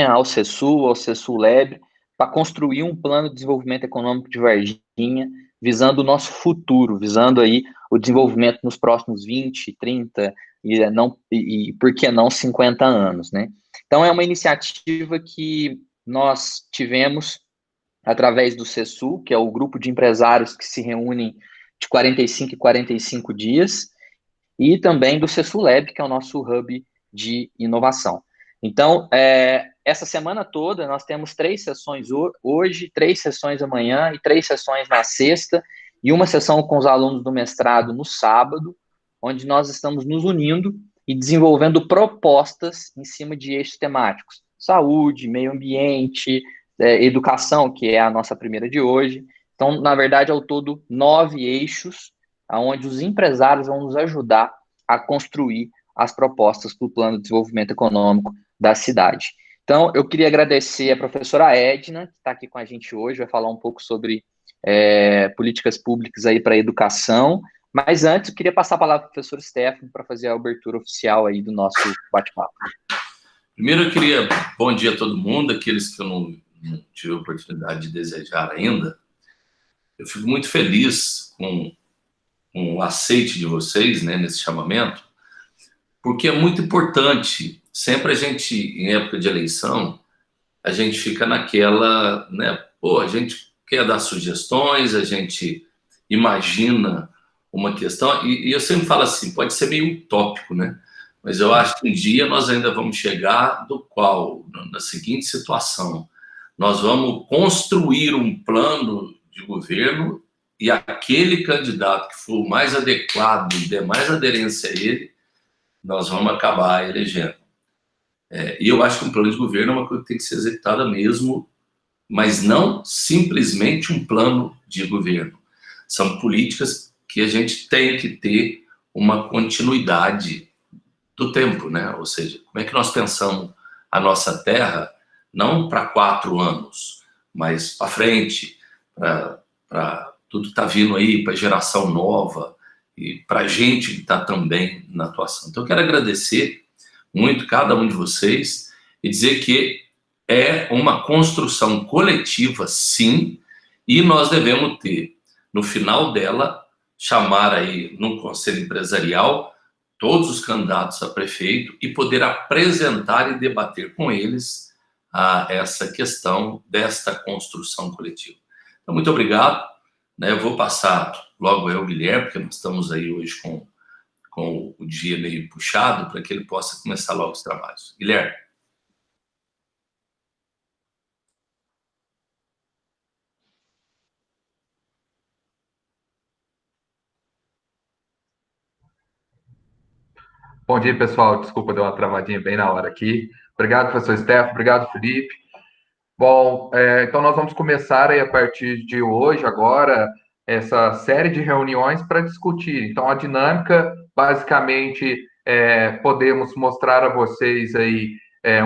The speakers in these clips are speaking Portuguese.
ao CESU, ao CESU-Lab, para construir um plano de desenvolvimento econômico de Varginha, visando o nosso futuro, visando aí o desenvolvimento nos próximos 20, 30 e por que não 50 anos, né? Então, é uma iniciativa que nós tivemos através do CESU, que é o grupo de empresários que se reúnem de 45 em 45 dias, e também do CESU Lab, que é o nosso hub de inovação. Então, essa semana toda, nós temos 3 sessões hoje, 3 sessões amanhã e 3 sessões na sexta, e uma sessão com os alunos do mestrado no sábado, onde nós estamos nos unindo e desenvolvendo propostas em cima de eixos temáticos. Saúde, meio ambiente, educação, que é a nossa primeira de hoje. Então, na verdade, ao todo, 9 eixos, onde os empresários vão nos ajudar a construir as propostas para o plano de desenvolvimento econômico da cidade. Então, eu queria agradecer a professora Edna, que está aqui com a gente hoje, vai falar um pouco sobre políticas públicas aí para a educação, mas antes eu queria passar a palavra para o professor Stefano para fazer a abertura oficial aí do nosso bate-papo. Primeiro, eu queria bom dia a todo mundo, aqueles que eu não tive a oportunidade de desejar ainda. Eu fico muito feliz com o aceite de vocês, né, nesse chamamento, porque é muito importante. Sempre a gente, em época de eleição, a gente fica naquela, né, a gente quer dar sugestões, a gente imagina uma questão, e eu sempre falo assim, pode ser meio utópico, né? Mas eu acho que um dia nós ainda vamos chegar na seguinte situação: nós vamos construir um plano de governo e aquele candidato que for o mais adequado e der mais aderência a ele, nós vamos acabar elegendo. E eu acho que um plano de governo é uma coisa que tem que ser executada mesmo, mas não simplesmente um plano de governo. São políticas que a gente tem que ter uma continuidade do tempo, né? Ou seja, como é que nós pensamos a nossa terra, não para 4 anos, mas para frente, para tudo que está vindo aí, para a geração nova e para a gente que está também na atuação. Então, eu quero agradecer muito cada um de vocês e dizer que é uma construção coletiva, sim, e nós devemos ter, no final dela, chamar aí, num conselho empresarial, todos os candidatos a prefeito e poder apresentar e debater com eles essa questão desta construção coletiva. Então, muito obrigado. Eu vou passar logo ao Guilherme, porque nós estamos aí hoje com o dia meio puxado, para que ele possa começar logo os trabalhos. Guilherme. Bom dia, pessoal. Desculpa, deu uma travadinha bem na hora aqui. Obrigado, professor Stefano. Obrigado, Felipe. Bom, então nós vamos começar aí a partir de hoje, agora, essa série de reuniões para discutir. Então, a dinâmica, basicamente, podemos mostrar a vocês aí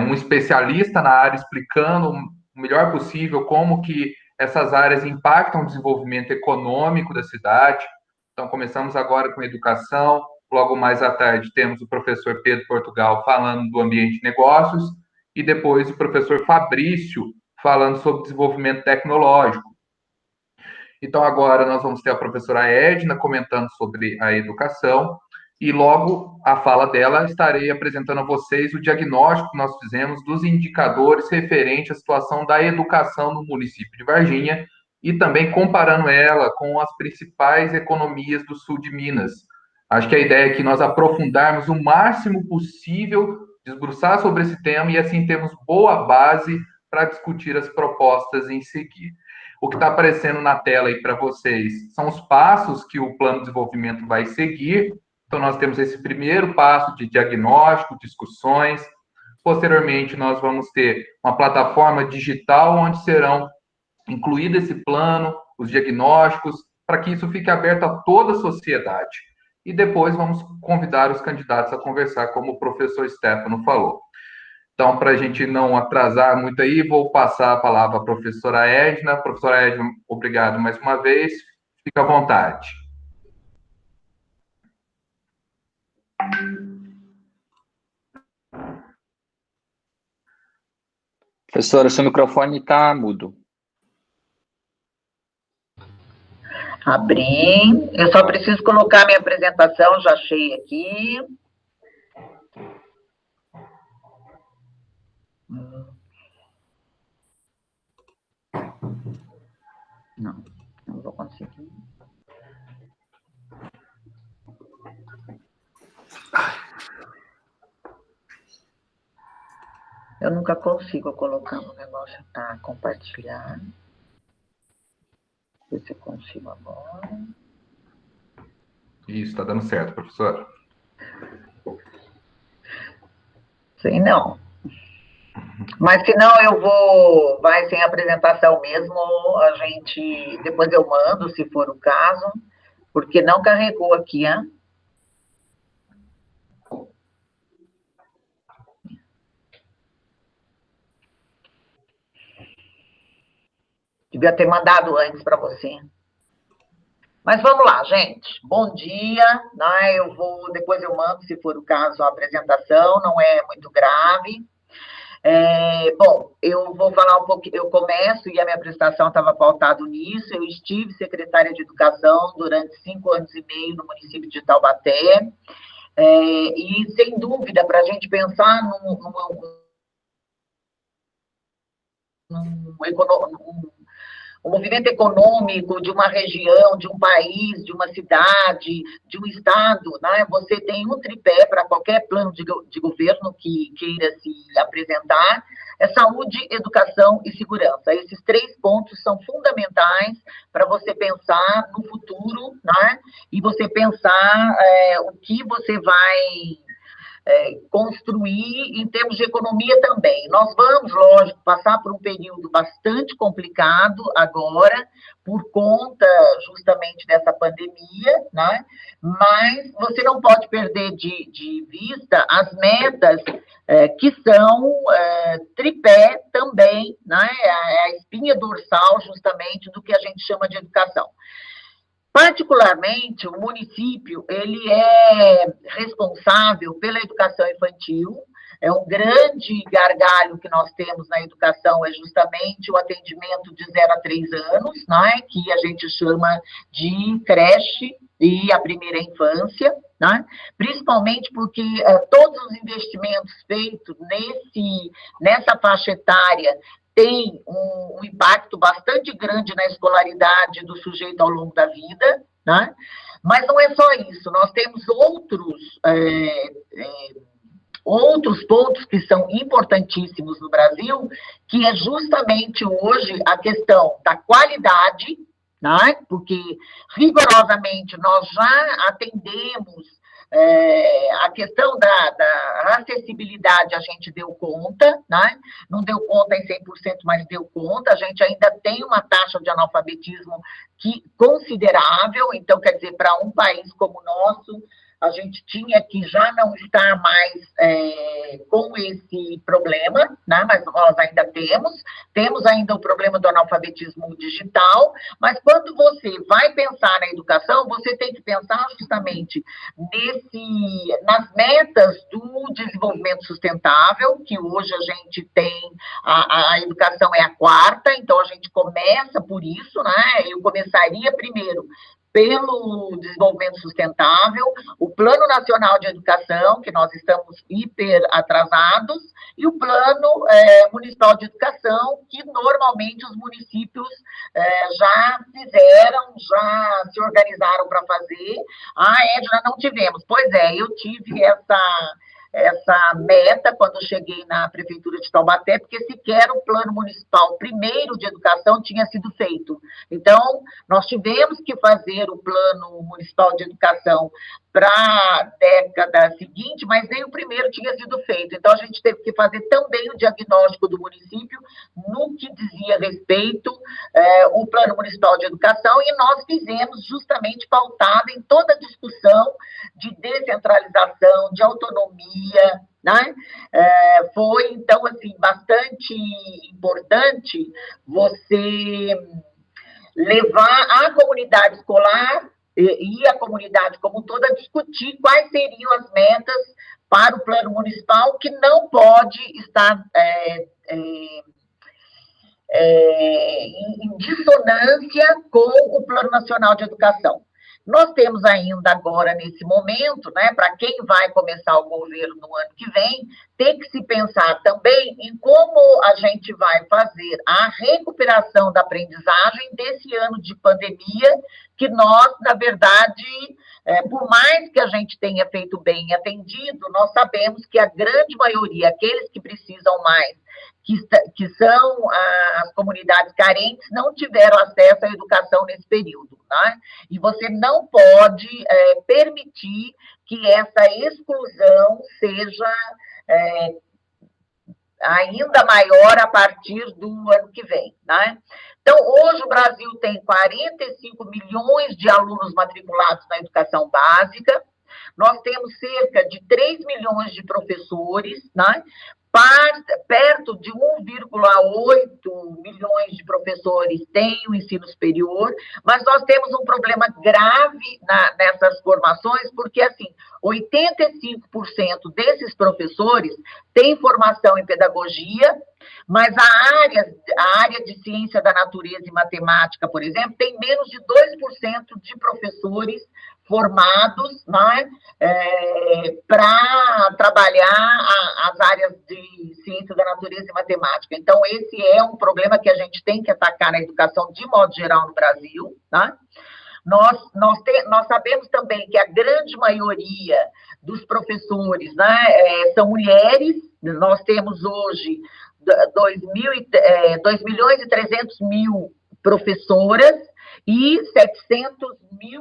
um especialista na área explicando o melhor possível como que essas áreas impactam o desenvolvimento econômico da cidade. Então, começamos agora com educação. Logo mais à tarde, temos o professor Pedro Portugal falando do ambiente de negócios e depois o professor Fabrício falando sobre desenvolvimento tecnológico. Então, agora nós vamos ter a professora Edna comentando sobre a educação e logo a fala dela estarei apresentando a vocês o diagnóstico que nós fizemos dos indicadores referentes à situação da educação no município de Varginha e também comparando ela com as principais economias do sul de Minas. Acho que a ideia é que nós aprofundarmos o máximo possível, debruçar sobre esse tema e assim temos boa base para discutir as propostas em seguir. O que está aparecendo na tela aí para vocês são os passos que o plano de desenvolvimento vai seguir. Então, nós temos esse primeiro passo de diagnóstico, discussões. Posteriormente, nós vamos ter uma plataforma digital onde serão incluído esse plano, os diagnósticos, para que isso fique aberto a toda a sociedade. E depois vamos convidar os candidatos a conversar, como o professor Stefano falou. Então, para a gente não atrasar muito aí, vou passar a palavra à professora Edna. Professora Edna, obrigado mais uma vez. Fica à vontade. Professora, seu microfone está mudo. Abri. Eu só preciso colocar minha apresentação, já achei aqui. Não vou conseguir. Eu nunca consigo colocar no negócio, tá? Compartilhar. Ver se eu consigo agora. Isso, está dando certo, professor. Sei não. Mas se não, eu vou... Vai sem apresentação mesmo, a gente... Depois eu mando, se for o caso, porque não carregou aqui, hein? Devia ter mandado antes para você. Mas vamos lá, gente. Bom dia, né? Depois eu mando, se for o caso, a apresentação, não é muito grave. Bom, eu vou falar um pouquinho, eu começo, e a minha apresentação estava pautada nisso, eu estive secretária de Educação durante 5 anos e meio no município de Taubaté, e, sem dúvida, para a gente pensar o movimento econômico de uma região, de um país, de uma cidade, de um estado, né? Você tem um tripé para qualquer plano de governo que queira se apresentar, é saúde, educação e segurança. Esses 3 pontos são fundamentais para você pensar no futuro, né? E você pensar o que você vai construir em termos de economia também. Nós vamos, lógico, passar por um período bastante complicado agora, por conta justamente dessa pandemia, né? Mas você não pode perder de vista as metas que são tripé também, né? A espinha dorsal justamente do que a gente chama de educação. Particularmente, o município, ele é responsável pela educação infantil, é um grande gargalo que nós temos na educação, é justamente o atendimento de 0 a 3 anos, né, que a gente chama de creche e a primeira infância, né, principalmente porque todos os investimentos feitos nessa faixa etária tem um impacto bastante grande na escolaridade do sujeito ao longo da vida, né? Mas não é só isso, nós temos outros pontos que são importantíssimos no Brasil, que é justamente hoje a questão da qualidade, né? Porque rigorosamente nós já atendemos a questão da acessibilidade, a gente deu conta, né? Não deu conta em 100%, mas deu conta. A gente ainda tem uma taxa de analfabetismo considerável, então, quer dizer, para um país como o nosso, a gente tinha que já não estar mais com esse problema, né? Mas nós ainda temos ainda o problema do analfabetismo digital, mas quando você vai pensar na educação, você tem que pensar justamente nas metas do desenvolvimento sustentável, que hoje a gente tem, a educação é a 4ª, então a gente começa por isso, né? Eu começaria primeiro pelo desenvolvimento sustentável, o Plano Nacional de Educação, que nós estamos hiper atrasados, e o Plano Municipal de Educação, que normalmente os municípios já fizeram, já se organizaram para fazer. Edna, não tivemos. Pois é, eu tive essa meta quando cheguei na Prefeitura de Taubaté, porque sequer o Plano Municipal primeiro de Educação tinha sido feito. Então, nós tivemos que fazer o Plano Municipal de Educação para a década seguinte, mas nem o primeiro tinha sido feito. Então, a gente teve que fazer também o diagnóstico do município no que dizia respeito o Plano Municipal de Educação, e nós fizemos justamente pautado em toda a discussão de descentralização, de autonomia, né? Foi, então, assim, bastante importante você levar a comunidade escolar e a comunidade como toda a discutir quais seriam as metas para o plano municipal, que não pode estar em dissonância com o Plano Nacional de Educação. Nós temos ainda agora, nesse momento, né, para quem vai começar o governo no ano que vem, tem que se pensar também em como a gente vai fazer a recuperação da aprendizagem desse ano de pandemia, que nós, na verdade, por mais que a gente tenha feito bem e atendido, nós sabemos que a grande maioria, aqueles que precisam mais, que são as comunidades carentes, não tiveram acesso à educação nesse período, né? E você não pode permitir que essa exclusão seja ainda maior a partir do ano que vem, né? Então, hoje o Brasil tem 45 milhões de alunos matriculados na educação básica, nós temos cerca de 3 milhões de professores, né? Perto de 1,8 milhões de professores têm o ensino superior, mas nós temos um problema grave nessas formações, porque, assim, 85% desses professores têm formação em pedagogia, mas a área de ciência da natureza e matemática, por exemplo, tem menos de 2% de professores formados, né, para trabalhar as áreas de ciência da natureza e matemática. Então, esse é um problema que a gente tem que atacar na educação de modo geral no Brasil, né? Nós sabemos também que a grande maioria dos professores, né, são mulheres. Nós temos hoje 2.300.000 professoras e 700.000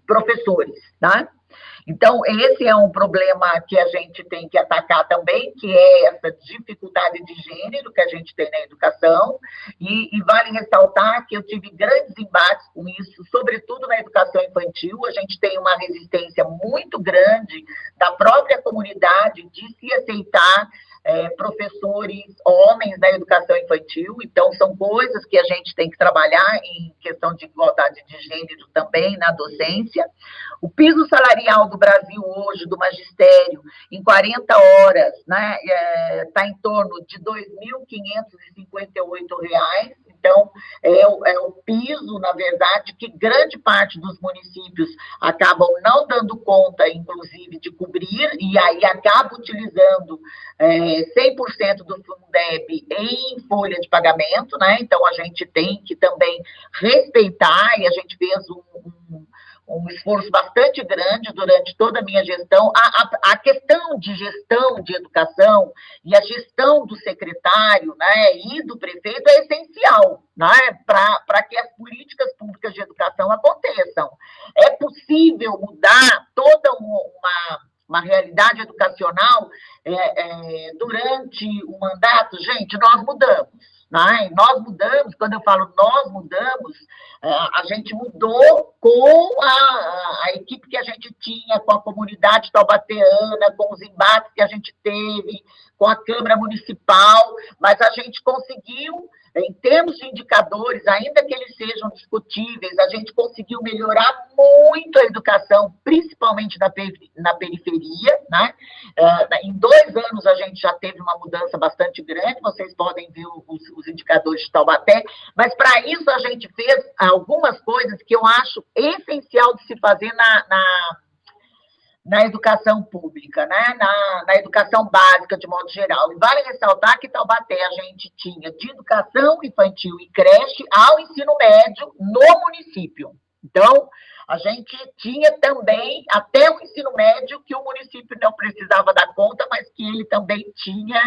professores, tá? Então, esse é um problema que a gente tem que atacar também, que é essa dificuldade de gênero que a gente tem na educação, e vale ressaltar que eu tive grandes embates com isso, sobretudo na educação infantil. A gente tem uma resistência muito grande da própria comunidade de se aceitar professores homens da educação infantil. Então, são coisas que a gente tem que trabalhar em questão de igualdade de gênero também na docência. O piso salarial do Brasil hoje, do magistério, em 40 horas, né, está em torno de R$ 2.558. Então, é o piso, na verdade, que grande parte dos municípios acabam não dando conta, inclusive, de cobrir, e aí acaba utilizando 100% do Fundeb em folha de pagamento, né? Então, a gente tem que também respeitar, e a gente fez um esforço bastante grande durante toda a minha gestão. A questão de gestão de educação e a gestão do secretário, né, e do prefeito é essencial, né, para que as políticas públicas de educação aconteçam. É possível mudar toda uma realidade educacional durante o mandato? Gente, nós mudamos. Nós mudamos, quando eu falo nós mudamos, a gente mudou com a equipe que a gente tinha, com a comunidade taubateana, com os embates que a gente teve, com a Câmara Municipal, mas a gente conseguiu, em termos de indicadores, ainda que eles sejam discutíveis, a gente conseguiu melhorar muito a educação, principalmente na periferia, né? Em 2 anos a gente já teve uma mudança bastante grande, vocês podem ver os indicadores de Taubaté, mas para isso a gente fez algumas coisas que eu acho essencial de se fazer na educação pública, né? Na educação básica, de modo geral. E vale ressaltar que Taubaté a gente tinha de educação infantil e creche ao ensino médio no município. Então, a gente tinha também até o ensino médio, que o município não precisava dar conta, mas que ele também tinha,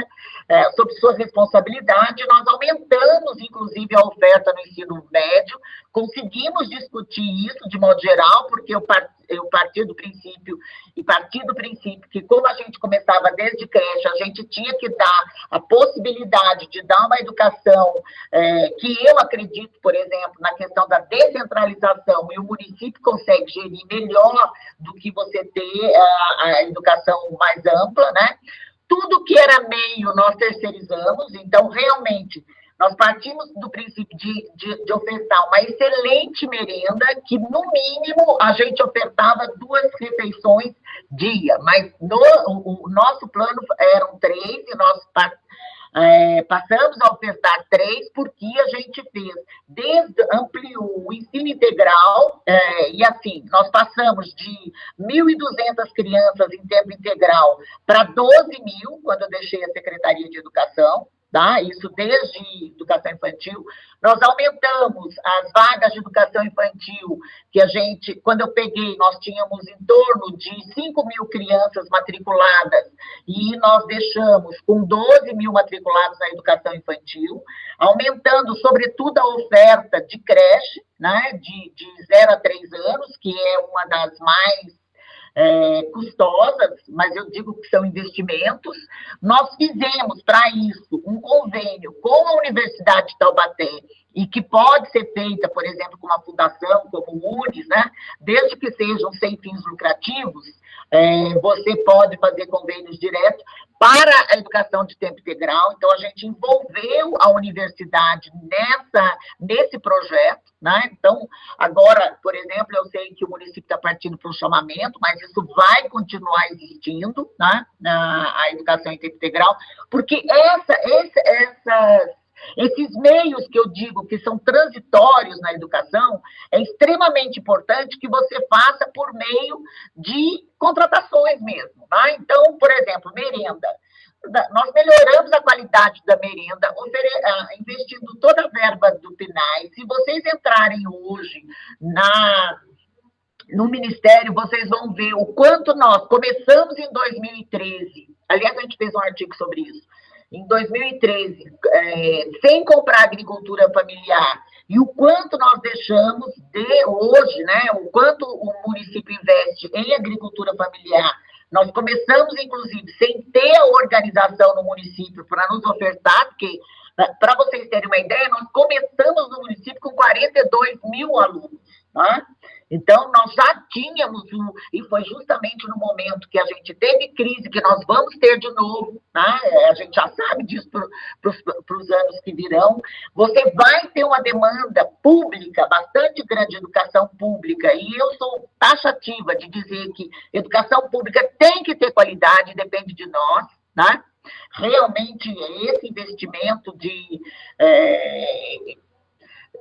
sob sua responsabilidade. Nós aumentamos, inclusive, a oferta no ensino médio, conseguimos discutir isso de modo geral, porque eu parti do princípio que, como a gente começava desde creche, a gente tinha que dar a possibilidade de dar uma educação que eu acredito, por exemplo, na questão da descentralização, e o município consegue gerir melhor do que você ter a educação mais ampla, né? Tudo que era meio nós terceirizamos, então, realmente, nós partimos do princípio de ofertar uma excelente merenda, que, no mínimo, a gente ofertava 2 refeições dia, mas o nosso plano eram 3, e nós Passamos a ofertar 3, porque a gente ampliou o ensino integral, e assim, nós passamos de 1.200 crianças em tempo integral para 12.000, quando eu deixei a Secretaria de Educação, tá? Isso desde educação infantil. Nós aumentamos as vagas de educação infantil, que quando eu peguei, nós tínhamos em torno de 5.000 crianças matriculadas, e nós deixamos com 12.000 matriculados na educação infantil, aumentando, sobretudo, a oferta de creche, né, de 0 a 3 anos, que é uma das mais custosas, mas eu digo que são investimentos. Nós fizemos, para isso, um convênio com a Universidade de Taubaté, e que pode ser feita, por exemplo, com uma fundação como o UNES, né? Desde que sejam sem fins lucrativos, você pode fazer convênios diretos para a educação de tempo integral. Então, a gente envolveu a universidade nesse projeto, né? Então, agora, por exemplo, eu sei que o município está partindo para um chamamento, mas isso vai continuar existindo, né? A educação em tempo integral, porque esses meios que eu digo que são transitórios na educação, é extremamente importante que você faça por meio de contratações mesmo, tá? Então, por exemplo, merenda. Nós melhoramos a qualidade da merenda, investindo toda a verba do PNAE. Se vocês entrarem hoje no Ministério, vocês vão ver o quanto nós começamos em 2013. Aliás, a gente fez um artigo sobre isso. Em 2013, sem comprar agricultura familiar, e o quanto nós deixamos hoje, né, o quanto o município investe em agricultura familiar. Nós começamos, inclusive, sem ter a organização no município para nos ofertar, porque, para vocês terem uma ideia, nós começamos no município com 42.000 alunos, né? Então, nós já tínhamos, e foi justamente no momento que a gente teve crise, que nós vamos ter de novo, né? A gente já sabe disso para os anos que virão. Você vai ter uma demanda pública, bastante grande de educação pública, e eu sou taxativa de dizer que educação pública tem que ter qualidade, depende de nós, né? Realmente, esse investimento de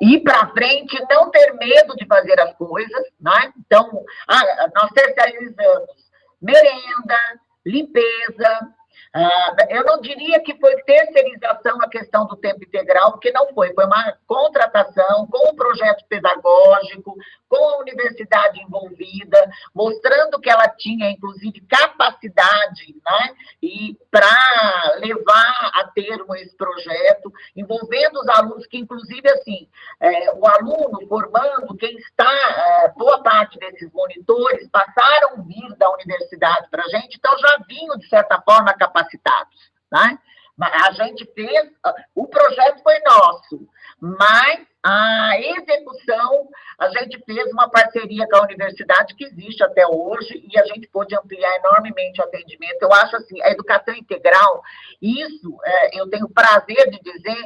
ir para frente, não ter medo de fazer as coisas, né? Então, nós terceirizamos merenda, limpeza. Eu não diria que foi terceirização a questão do tempo integral, porque não foi. Foi uma contratação com um projeto pedagógico, com a universidade envolvida, mostrando que ela tinha, inclusive, capacidade, né, e para levar a termo esse projeto, envolvendo os alunos, que, inclusive, assim, o aluno formando, quem está, boa parte desses monitores passaram a vir da universidade para a gente, então já vinham, de certa forma, capacitados, né? A gente fez, o projeto foi nosso, mas a execução, a gente fez uma parceria com a universidade que existe até hoje, e a gente pôde ampliar enormemente o atendimento. Eu acho assim, a educação integral, isso eu tenho prazer de dizer,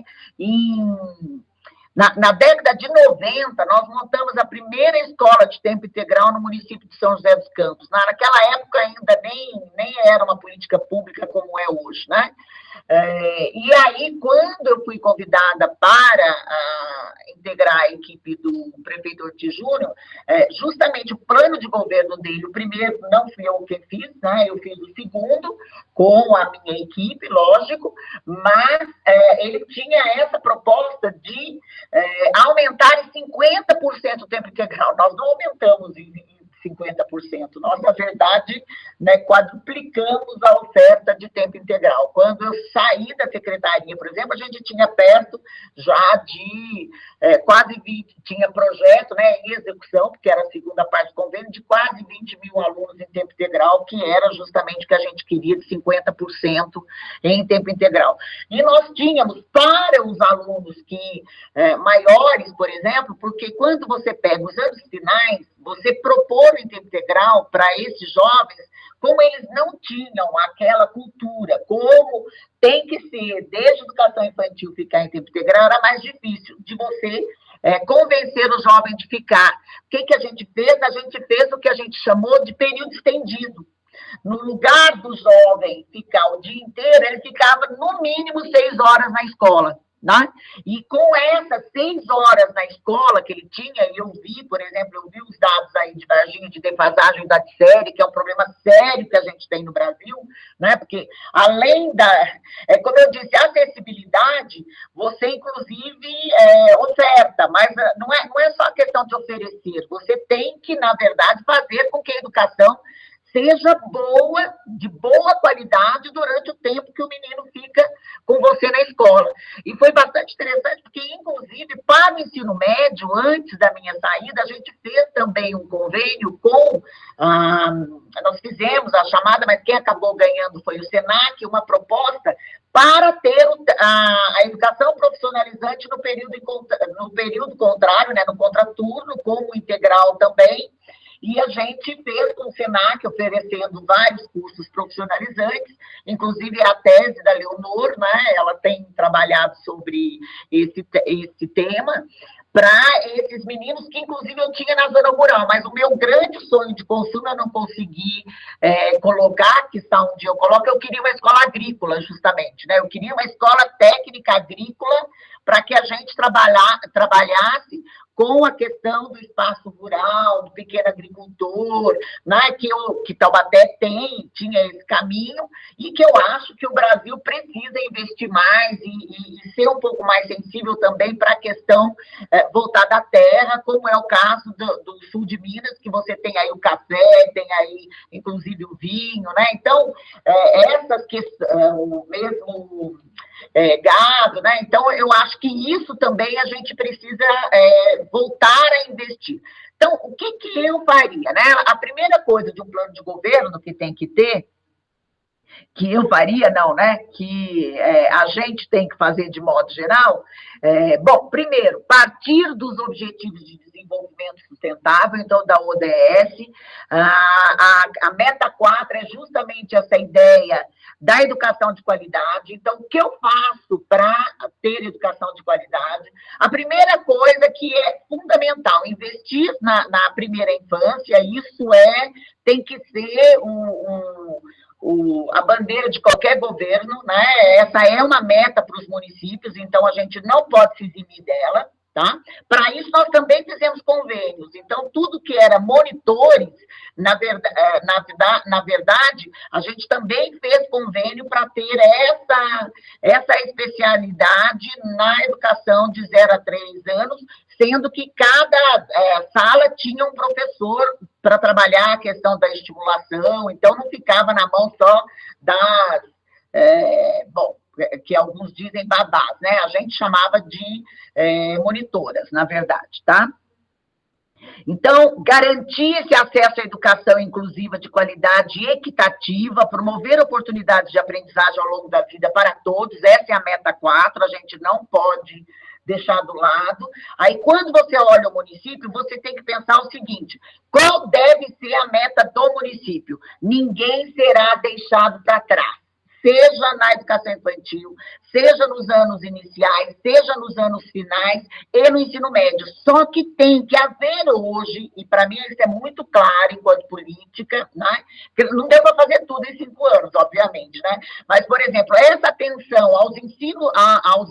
na década de 90, nós montamos a primeira escola de tempo integral no município de São José dos Campos. Naquela época ainda nem era uma política pública como é hoje, né? E aí, quando eu fui convidada para integrar a equipe do prefeito Ortiz Júnior, justamente o plano de governo dele, o primeiro não fui eu quem fiz, né? Eu fiz o segundo com a minha equipe, lógico, mas ele tinha essa proposta de aumentar em 50% o tempo integral. Nós não aumentamos em 50%. Nós, na verdade, né, quadruplicamos a oferta de tempo integral. Quando eu saí da secretaria, por exemplo, a gente tinha perto já de quase 20, tinha projeto, né, em execução, porque era a segunda parte do convênio, de quase 20.000 alunos em tempo integral, que era justamente o que a gente queria, de 50% em tempo integral. E nós tínhamos para os alunos maiores, por exemplo, porque quando você pega os anos finais, você propor em tempo integral para esses jovens, como eles não tinham aquela cultura, como tem que ser, desde a educação infantil ficar em tempo integral, era mais difícil de você convencer o jovem de ficar. O que a gente fez? A gente fez o que a gente chamou de período estendido. No lugar do jovem ficar o dia inteiro, ele ficava no mínimo 6 horas na escola. Né? E com essas 6 horas na escola que ele tinha, e eu vi, por exemplo, eu vi os dados aí de Varginha de defasagem da série, que é um problema sério que a gente tem no Brasil, né? Porque além da, como eu disse, a acessibilidade, você inclusive oferta, mas não é só questão de oferecer, você tem que, na verdade, fazer com que a educação seja boa, de boa qualidade durante o tempo que o menino fica com você na escola. E foi bastante interessante, porque, inclusive, para o ensino médio, antes da minha saída, a gente fez também um convênio com, nós fizemos a chamada, mas quem acabou ganhando foi o SENAC, uma proposta para ter a educação profissionalizante no período contrário, né, no contraturno, como integral também. E a gente fez com o SENAC, oferecendo vários cursos profissionalizantes, inclusive a tese da Leonor, né? Ela tem trabalhado sobre esse tema, para esses meninos que, inclusive, eu tinha na zona rural, mas o meu grande sonho de consumo eu não consegui colocar, que está um dia eu coloco, eu queria uma escola agrícola, justamente, né? Eu queria uma escola técnica agrícola para que a gente trabalhasse com a questão do espaço rural, do pequeno agricultor, né, que Taubaté tinha esse caminho, e que eu acho que o Brasil precisa investir mais e ser um pouco mais sensível também para a questão voltada à terra, como é o caso do sul de Minas, que você tem aí o café, tem aí, inclusive, o vinho, né? Então, essas questões, o mesmo gado, né? Então, eu acho que isso também a gente precisa voltar a investir. Então, o que eu faria, né? A primeira coisa de um plano de governo que tem que ter, que eu faria, não, né? Que a gente tem que fazer de modo geral. Bom, primeiro, partir dos Objetivos de Desenvolvimento Sustentável, então da ODS. A meta 4 é justamente essa ideia da educação de qualidade. Então, o que eu faço para ter educação de qualidade? A primeira coisa que é fundamental, investir na primeira infância, isso tem que ser a bandeira de qualquer governo, né? Essa é uma meta para os municípios, então a gente não pode se eximir dela, tá? Para isso, nós também fizemos convênios. Então, tudo que era monitores, na verdade, a gente também fez convênio para ter essa especialidade na educação de 0 a 3 anos, sendo que cada sala tinha um professor para trabalhar a questão da estimulação, então não ficava na mão só das... que alguns dizem babás, né? A gente chamava de monitoras, na verdade, tá? Então, garantir esse acesso à educação inclusiva de qualidade e equitativa, promover oportunidades de aprendizagem ao longo da vida para todos, essa é a meta 4, a gente não pode deixar do lado. Aí, quando você olha o município, você tem que pensar o seguinte: qual deve ser a meta do município? Ninguém será deixado para trás, seja na educação infantil, seja nos anos iniciais, seja nos anos finais e no ensino médio. Só que tem que haver hoje, e para mim isso é muito claro enquanto política, né? Não deu para fazer tudo em 5 anos, obviamente, né? Mas, por exemplo, essa atenção aos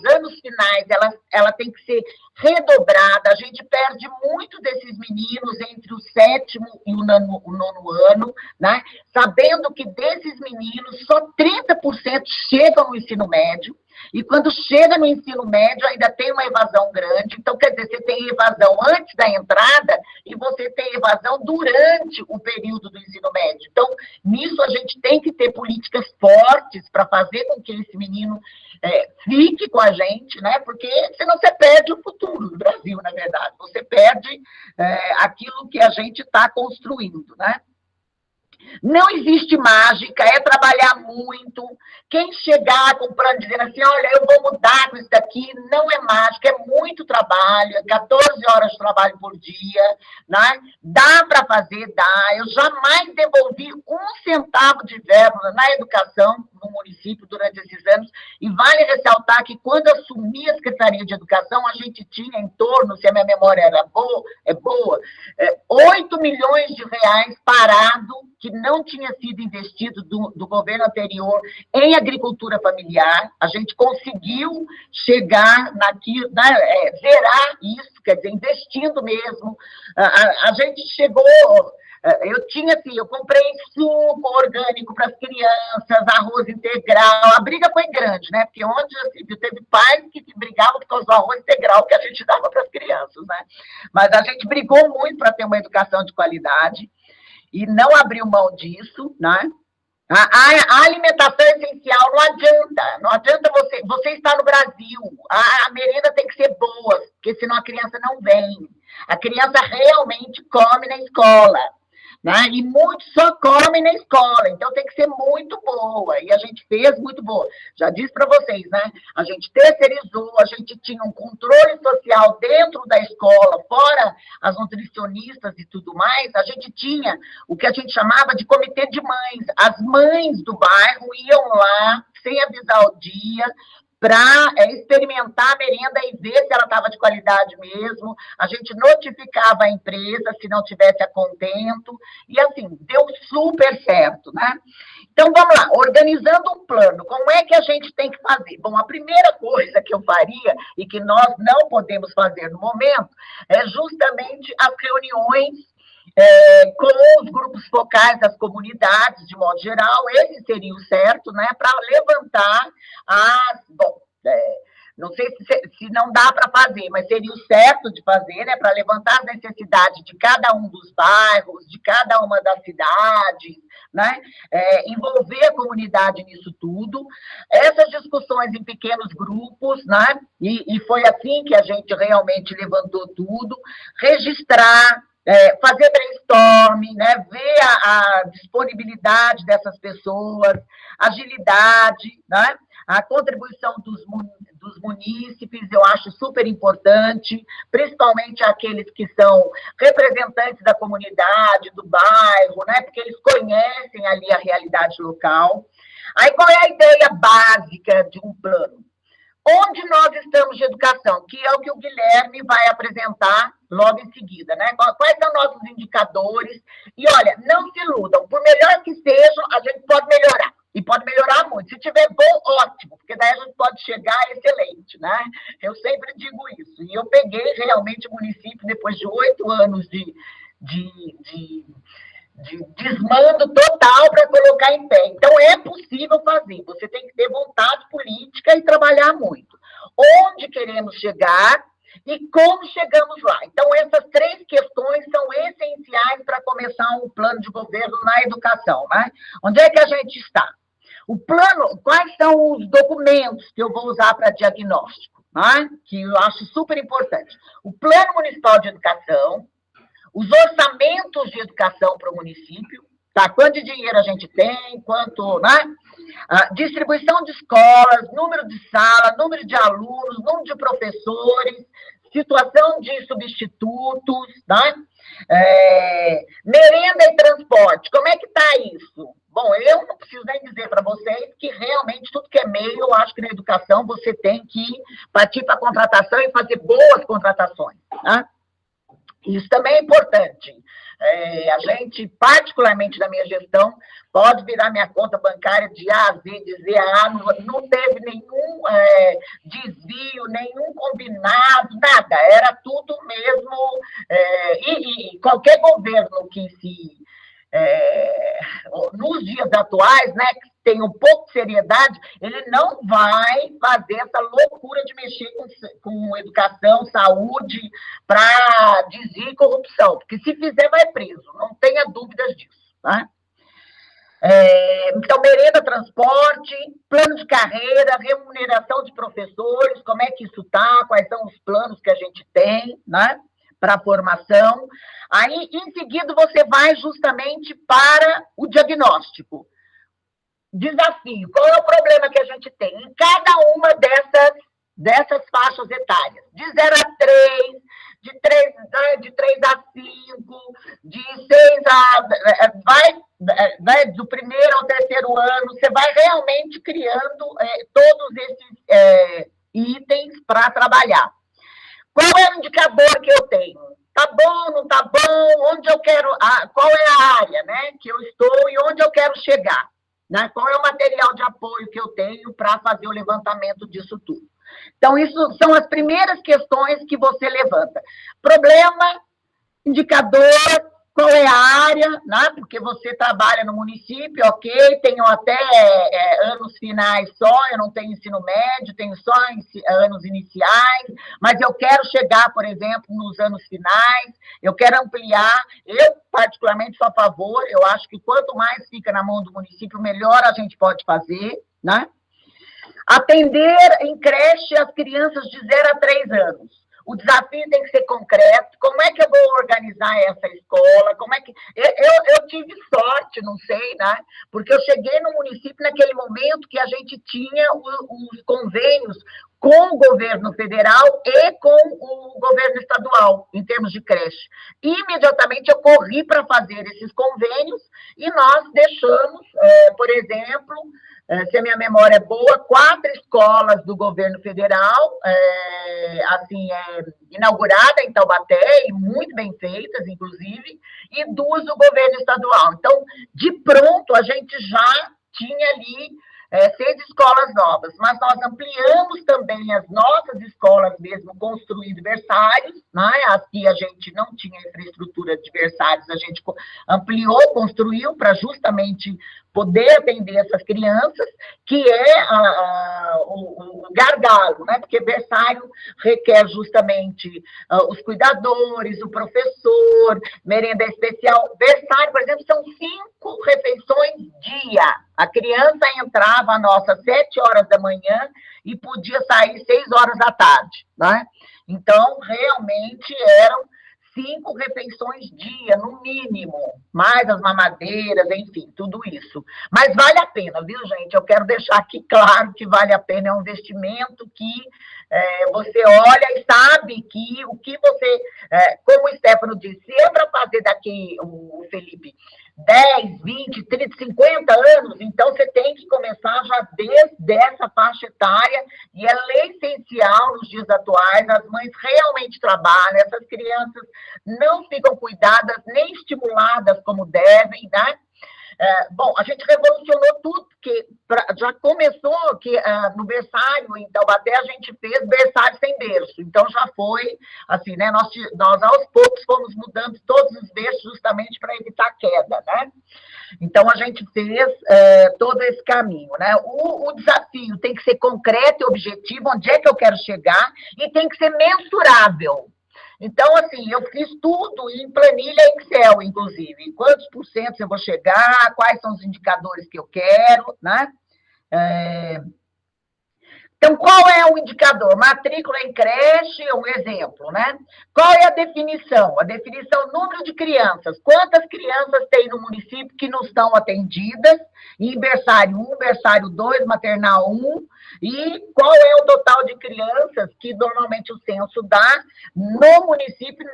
anos finais, ela tem que ser redobrada. A gente perde muito desses meninos entre o 7º e o 9º ano, né? Sabendo que desses meninos, só 30% chegam no ensino médio, e quando chega no ensino médio ainda tem uma evasão grande. Então, quer dizer, você tem evasão antes da entrada e você tem evasão durante o período do ensino médio. Então, nisso a gente tem que ter políticas fortes para fazer com que esse menino fique com a gente, né? Porque senão você perde o futuro do Brasil, na verdade. Você perde aquilo que a gente está construindo, né? Não existe mágica, é trabalhar muito. Quem chegar com o plano dizendo assim, olha, eu vou mudar com isso daqui, não é mágica, é muito trabalho, é 14 horas de trabalho por dia, né? Dá para fazer, dá. Eu jamais devolvi 1 centavo de verba na educação no município durante esses anos, e vale ressaltar que quando eu assumi a Secretaria de Educação, a gente tinha em torno, se a minha memória era boa, 8 milhões de reais parado, que não tinha sido investido do governo anterior em agricultura familiar. A gente conseguiu chegar naquilo, né, zerar isso, quer dizer, investindo mesmo. A gente chegou... eu comprei suco orgânico para as crianças, arroz integral. A briga foi grande, né? Porque onde assim, teve pais que brigavam por causa do arroz integral que a gente dava para as crianças, né? Mas a gente brigou muito para ter uma educação de qualidade e não abriu mão disso, né? A alimentação é essencial, não adianta você estar no Brasil, a merenda tem que ser boa, porque senão a criança não vem. A criança realmente come na escola. Né? E muitos só comem na escola, então tem que ser muito boa, e a gente fez muito boa. Já disse para vocês, né? A gente terceirizou, a gente tinha um controle social dentro da escola, fora as nutricionistas e tudo mais, a gente tinha o que a gente chamava de comitê de mães. As mães do bairro iam lá, sem avisar o dia, para experimentar a merenda e ver se ela estava de qualidade mesmo. A gente notificava a empresa se não tivesse a contento, e assim, deu super certo, né? Então, vamos lá, organizando um plano, como é que a gente tem que fazer? Bom, a primeira coisa que eu faria, e que nós não podemos fazer no momento, é justamente as reuniões com os grupos focais das comunidades, de modo geral. Esse seria o certo, né, para levantar não sei se não dá para fazer, mas seria o certo de fazer, né, para levantar as necessidades de cada um dos bairros, de cada uma das cidades, né, envolver a comunidade nisso tudo, essas discussões em pequenos grupos, né, e foi assim que a gente realmente levantou tudo, registrar, fazer brainstorming, né, ver a disponibilidade dessas pessoas, agilidade, né, a contribuição dos munícipes, eu acho super importante, principalmente aqueles que são representantes da comunidade, do bairro, né, porque eles conhecem ali a realidade local. Aí, qual é a ideia básica de um plano? Onde nós estamos de educação, que é o que o Guilherme vai apresentar logo em seguida, né? Quais são nossos indicadores? E, olha, não se iludam, por melhor que sejam, a gente pode melhorar, e pode melhorar muito. Se tiver bom, ótimo, porque daí a gente pode chegar excelente, né? Eu sempre digo isso. E eu peguei realmente o município, depois de 8 anos de desmando total para colocar em pé. Então, é possível fazer. Você tem que ter vontade política e trabalhar muito. Onde queremos chegar e como chegamos lá. Então, essas 3 questões são essenciais para começar um plano de governo na educação, né? Onde é que a gente está? O plano, quais são os documentos que eu vou usar para diagnóstico, né? Que eu acho super importante. O Plano Municipal de Educação, os orçamentos de educação para o município, tá? Quanto de dinheiro a gente tem, quanto, né? Distribuição de escolas, número de sala, número de alunos, número de professores, situação de substitutos, né? Merenda e transporte, como é que está isso? Bom, eu não preciso nem dizer para vocês que realmente tudo que é meio, eu acho que na educação você tem que partir para a contratação e fazer boas contratações, né? Isso também é importante. A gente, particularmente na minha gestão, pode virar minha conta bancária de A a Z, dizer não teve nenhum desvio, nenhum combinado, nada. Era tudo mesmo. E qualquer governo que nos dias atuais, né, que tem um pouco de seriedade, ele não vai fazer essa loucura de mexer com educação, saúde, para desvio e corrupção, porque se fizer, vai preso, não tenha dúvidas disso, tá? Então, merenda, transporte, plano de carreira, remuneração de professores, como é que isso está, quais são os planos que a gente tem, né, para a formação. Aí, em seguida, você vai justamente para o diagnóstico. Desafio, qual é o problema que a gente tem? Em cada uma dessas faixas etárias, de 0 a 3, de 3 a 5, de 6 a... Vai do 1º ao 3º ano, você vai realmente criando todos esses itens para trabalhar. Qual é o indicador que eu tenho? tá bom, não tá bom, onde eu quero, qual é a área, né, que eu estou e onde eu quero chegar, né? Qual é o material de apoio que eu tenho para fazer o levantamento disso tudo. Então, isso são as primeiras questões que você levanta. Problema, indicador, qual é a área, né? Porque você trabalha no município, ok, tenho até anos finais só, eu não tenho ensino médio, tenho só anos iniciais, mas eu quero chegar, por exemplo, nos anos finais, eu quero ampliar, eu particularmente sou a favor, eu acho que quanto mais fica na mão do município, melhor a gente pode fazer, né? Atender em creche as crianças de 0 a 3 anos. O desafio tem que ser concreto. Como é que eu vou organizar essa escola? Como é que eu tive sorte, não sei, né? Porque eu cheguei no município naquele momento que a gente tinha os convênios com o governo federal e com o governo estadual, em termos de creche. Imediatamente eu corri para fazer esses convênios e nós deixamos, por exemplo, se a minha memória é boa, 4 escolas do governo federal, inaugurada em Taubaté, e muito bem feitas, inclusive, e 2 do governo estadual. Então, de pronto, a gente já tinha ali 6 escolas novas, mas nós ampliamos também as nossas escolas mesmo, construindo berçários, né? As que a gente não tinha infraestrutura de berçários, a gente ampliou, construiu para justamente poder atender essas crianças, que é o gargalo, né? Porque berçário requer justamente os cuidadores, o professor, merenda especial. Berçário, por exemplo, são 5 refeições dia. A criança entrava às 7 horas da manhã e podia sair 6 horas da tarde, né? Então, realmente eram 5 refeições dia, no mínimo, mais as mamadeiras, enfim, tudo isso. Mas vale a pena, viu, gente? Eu quero deixar aqui claro que vale a pena, é um investimento que você olha e sabe que o que você, como o Stefano disse, se é para fazer daqui, o Felipe, 10, 20, 30, 50 anos, então você tem que começar já desde essa faixa etária, e é essencial nos dias atuais, as mães realmente trabalham, essas crianças não ficam cuidadas, nem estimuladas como devem, né? Bom, a gente revolucionou tudo, porque já começou que no berçário, em Taubaté, a gente fez berçário sem berço, então já foi, assim, né, nós aos poucos fomos mudando todos os berços justamente para evitar queda, né? Então, a gente fez todo esse caminho, né? O desafio tem que ser concreto e objetivo, onde é que eu quero chegar, e tem que ser mensurável. Então, assim, eu fiz tudo em planilha Excel, inclusive. Quantos % eu vou chegar, quais são os indicadores que eu quero, né? Então, qual é o indicador? Matrícula em creche, um exemplo, né? Qual é a definição? A definição, número de crianças. Quantas crianças tem no município que não estão atendidas? Em berçário 1, berçário 2, maternal 1. E qual é o total de crianças que normalmente o censo dá no município,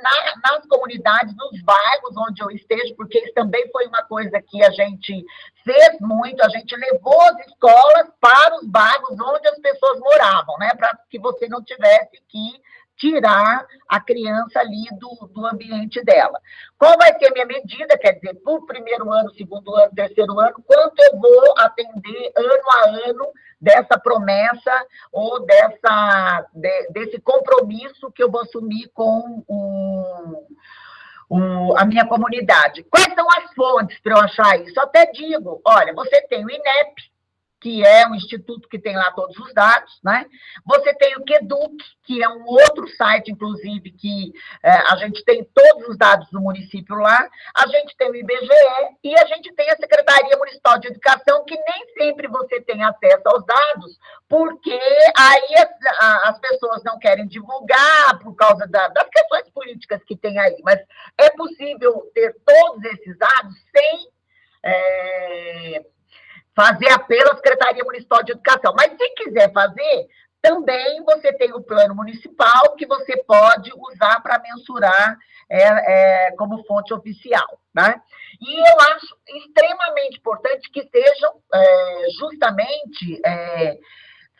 nas comunidades, nos bairros onde eu esteja, porque isso também foi uma coisa que a gente fez muito, a gente levou as escolas para os bairros onde as pessoas moravam, né, para que você não tivesse que tirar a criança ali do ambiente dela. Qual vai ser a minha medida? Quer dizer, para o primeiro ano, segundo ano, terceiro ano, quanto eu vou atender ano a ano dessa promessa ou desse compromisso que eu vou assumir com a minha comunidade. Quais são as fontes para eu achar isso? Eu até digo, olha, você tem o INEP, que é um instituto que tem lá todos os dados, né? Você tem o Queduc, que é um outro site, inclusive, que a gente tem todos os dados do município lá, a gente tem o IBGE e a gente tem a Secretaria Municipal de Educação, que nem sempre você tem acesso aos dados, porque aí as pessoas não querem divulgar por causa das questões políticas que tem aí, mas é possível ter todos esses dados sem fazer apelo à Secretaria Municipal de Educação. Mas, se quiser fazer, também você tem o plano municipal que você pode usar para mensurar como fonte oficial, né? E eu acho extremamente importante que sejam justamente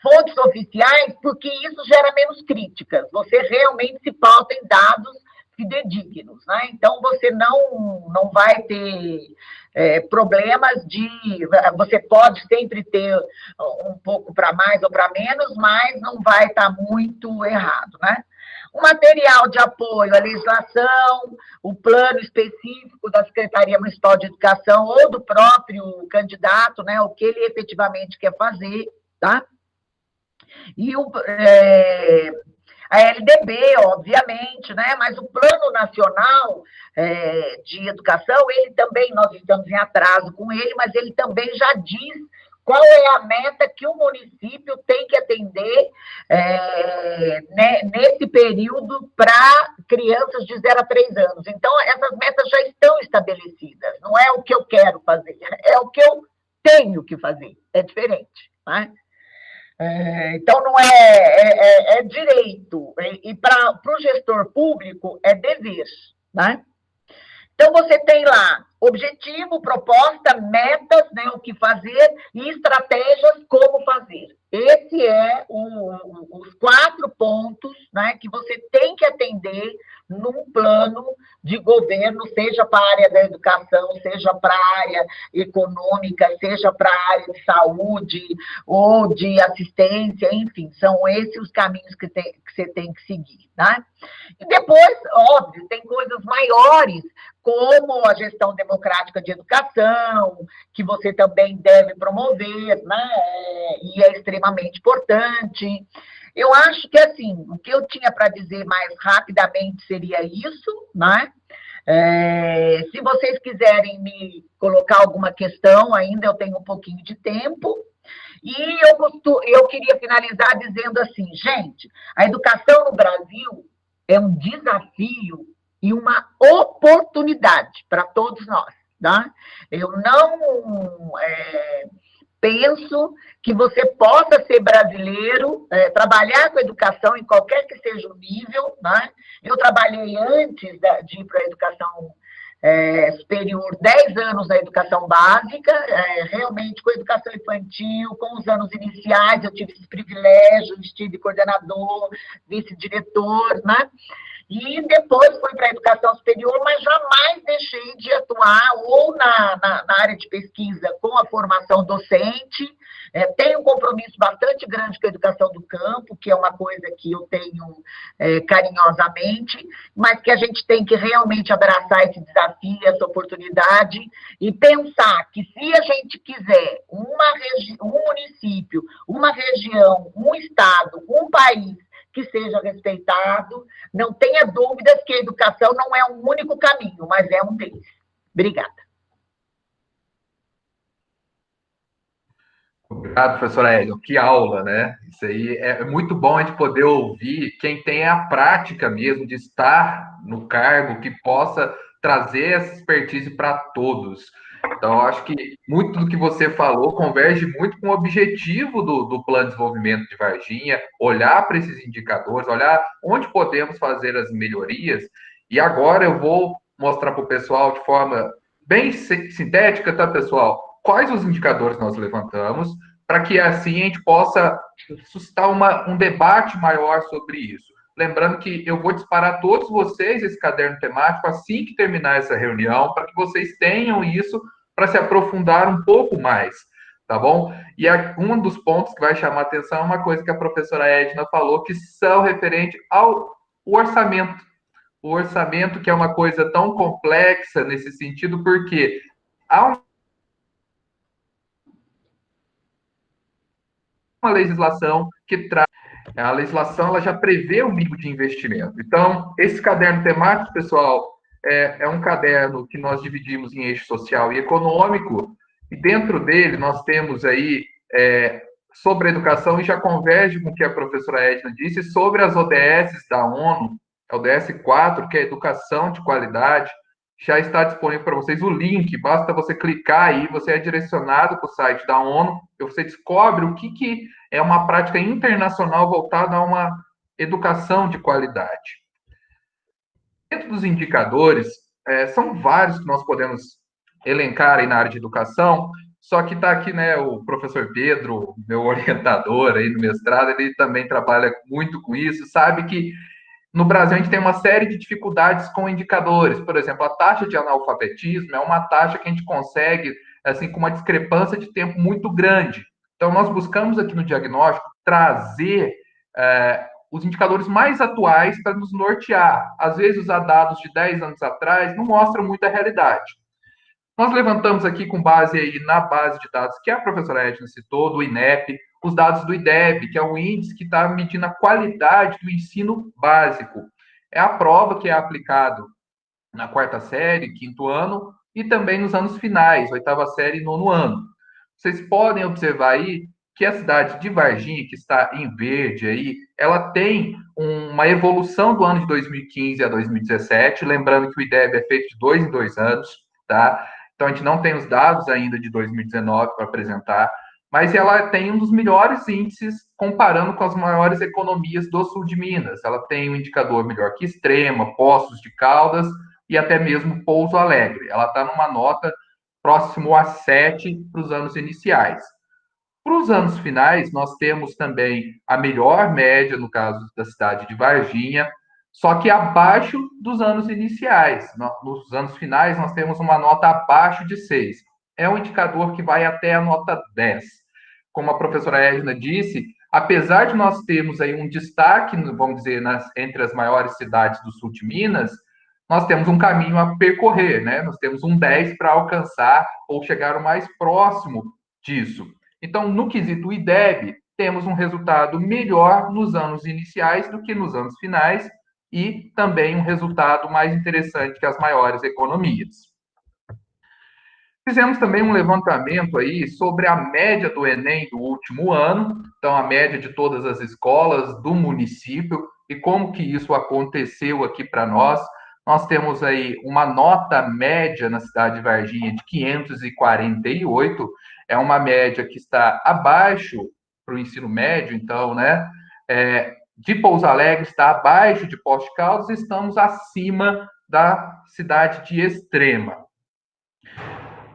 fontes oficiais, porque isso gera menos críticas. Você realmente se pauta em dados fidedignos, né? Então, você não vai ter problemas de... Você pode sempre ter um pouco para mais ou para menos, mas não vai estar muito errado, né? O material de apoio à legislação, o plano específico da Secretaria Municipal de Educação ou do próprio candidato, né, o que ele efetivamente quer fazer, tá? E a LDB, obviamente, né? Mas o Plano Nacional de Educação, ele também, nós estamos em atraso com ele, mas ele também já diz qual é a meta que o município tem que atender nesse período para crianças de 0 a 3 anos. Então, essas metas já estão estabelecidas, não é o que eu quero fazer, é o que eu tenho que fazer, é diferente, né? Então, não é direito, e para o gestor público é dever, né? Então, você tem lá objetivo, proposta, metas, né, o que fazer, e estratégias, como fazer. Esse é os 4 pontos, né, que você tem que atender num plano de governo, seja para a área da educação, seja para a área econômica, seja para a área de saúde ou de assistência, enfim, são esses os caminhos que você tem que seguir, né? E depois, óbvio, tem coisas maiores, como a gestão democrática de educação, que você também deve promover, né? E é extremamente importante. Eu acho que, assim, o que eu tinha para dizer mais rapidamente seria isso, né? Se vocês quiserem me colocar alguma questão ainda, eu tenho um pouquinho de tempo. E eu queria finalizar dizendo assim, gente, a educação no Brasil é um desafio e uma oportunidade para todos nós, tá? Eu não penso que você possa ser brasileiro, trabalhar com educação em qualquer que seja o nível, né? Eu trabalhei antes de ir para a educação superior 10 anos na educação básica, realmente com a educação infantil, com os anos iniciais, eu tive esse privilégio, estive coordenador, vice-diretor, né? E depois fui para a educação superior, mas jamais deixei de atuar ou na área de pesquisa com a formação docente. Tenho um compromisso bastante grande com a educação do campo, que é uma coisa que eu tenho carinhosamente, mas que a gente tem que realmente abraçar esse desafio, essa oportunidade, e pensar que se a gente quiser um município, uma região, um estado, um país que seja respeitado, não tenha dúvidas que a educação não é um único caminho, mas é um deles. Obrigada. Obrigado, professora Hélio. Que aula, né? Isso aí é muito bom a gente poder ouvir quem tem a prática mesmo de estar no cargo, que possa trazer essa expertise para todos. Então, eu acho que muito do que você falou converge muito com o objetivo do Plano de Desenvolvimento de Varginha, olhar para esses indicadores, olhar onde podemos fazer as melhorias. E agora eu vou mostrar para o pessoal de forma bem sintética, tá, pessoal? Quais os indicadores nós levantamos, para que assim a gente possa suscitar um debate maior sobre isso. Lembrando que eu vou disparar a todos vocês esse caderno temático assim que terminar essa reunião, para que vocês tenham isso para se aprofundar um pouco mais, tá bom? E um dos pontos que vai chamar a atenção é uma coisa que a professora Edna falou, que são referente ao orçamento. O orçamento, que é uma coisa tão complexa nesse sentido, porque há uma legislação que traz. A legislação ela já prevê o mínimo de investimento. Então, esse caderno temático, pessoal, é um caderno que nós dividimos em eixo social e econômico, e dentro dele nós temos aí sobre a educação, e já converge com o que a professora Edna disse, sobre as ODS da ONU, a ODS 4, que é educação de qualidade, já está disponível para vocês o link, basta você clicar aí, você é direcionado para o site da ONU, e você descobre o que é uma prática internacional voltada a uma educação de qualidade. Dentro dos indicadores, são vários que nós podemos elencar aí na área de educação, só que está aqui, né, o professor Pedro, meu orientador aí no mestrado, ele também trabalha muito com isso, sabe que no Brasil, a gente tem uma série de dificuldades com indicadores. Por exemplo, a taxa de analfabetismo é uma taxa que a gente consegue, assim, com uma discrepância de tempo muito grande. Então, nós buscamos aqui no diagnóstico trazer os indicadores mais atuais para nos nortear. Às vezes, usar dados de 10 anos atrás não mostram muito a realidade. Nós levantamos aqui com base aí na base de dados que a professora Edna citou, do INEP, os dados do IDEB, que é um índice que está medindo a qualidade do ensino básico. É a prova que é aplicado na quarta série, quinto ano, e também nos anos finais, oitava série e nono ano. Vocês podem observar aí que a cidade de Varginha, que está em verde aí, ela tem uma evolução do ano de 2015 a 2017, lembrando que o IDEB é feito de 2 em 2 anos, tá? Então, a gente não tem os dados ainda de 2019 para apresentar, mas ela tem um dos melhores índices comparando com as maiores economias do sul de Minas. Ela tem um indicador melhor que Extrema, Poços de Caldas e até mesmo Pouso Alegre. Ela está numa nota próximo a 7 para os anos iniciais. Para os anos finais, nós temos também a melhor média, no caso da cidade de Varginha, só que abaixo dos anos iniciais. Nos anos finais, nós temos uma nota abaixo de 6. É um indicador que vai até a nota 10. Como a professora Edna disse, apesar de nós termos aí um destaque, vamos dizer, entre as maiores cidades do sul de Minas, nós temos um caminho a percorrer, né? Nós temos um 10 para alcançar ou chegar o mais próximo disso. Então, no quesito IDEB, temos um resultado melhor nos anos iniciais do que nos anos finais e também um resultado mais interessante que as maiores economias. Fizemos também um levantamento aí sobre a média do Enem do último ano, então a média de todas as escolas do município e como que isso aconteceu aqui para nós. Nós temos aí uma nota média na cidade de Varginha de 548, é uma média que está abaixo para o ensino médio, então, né? De Pouso Alegre está abaixo de Poços de Caldas, estamos acima da cidade de Extrema.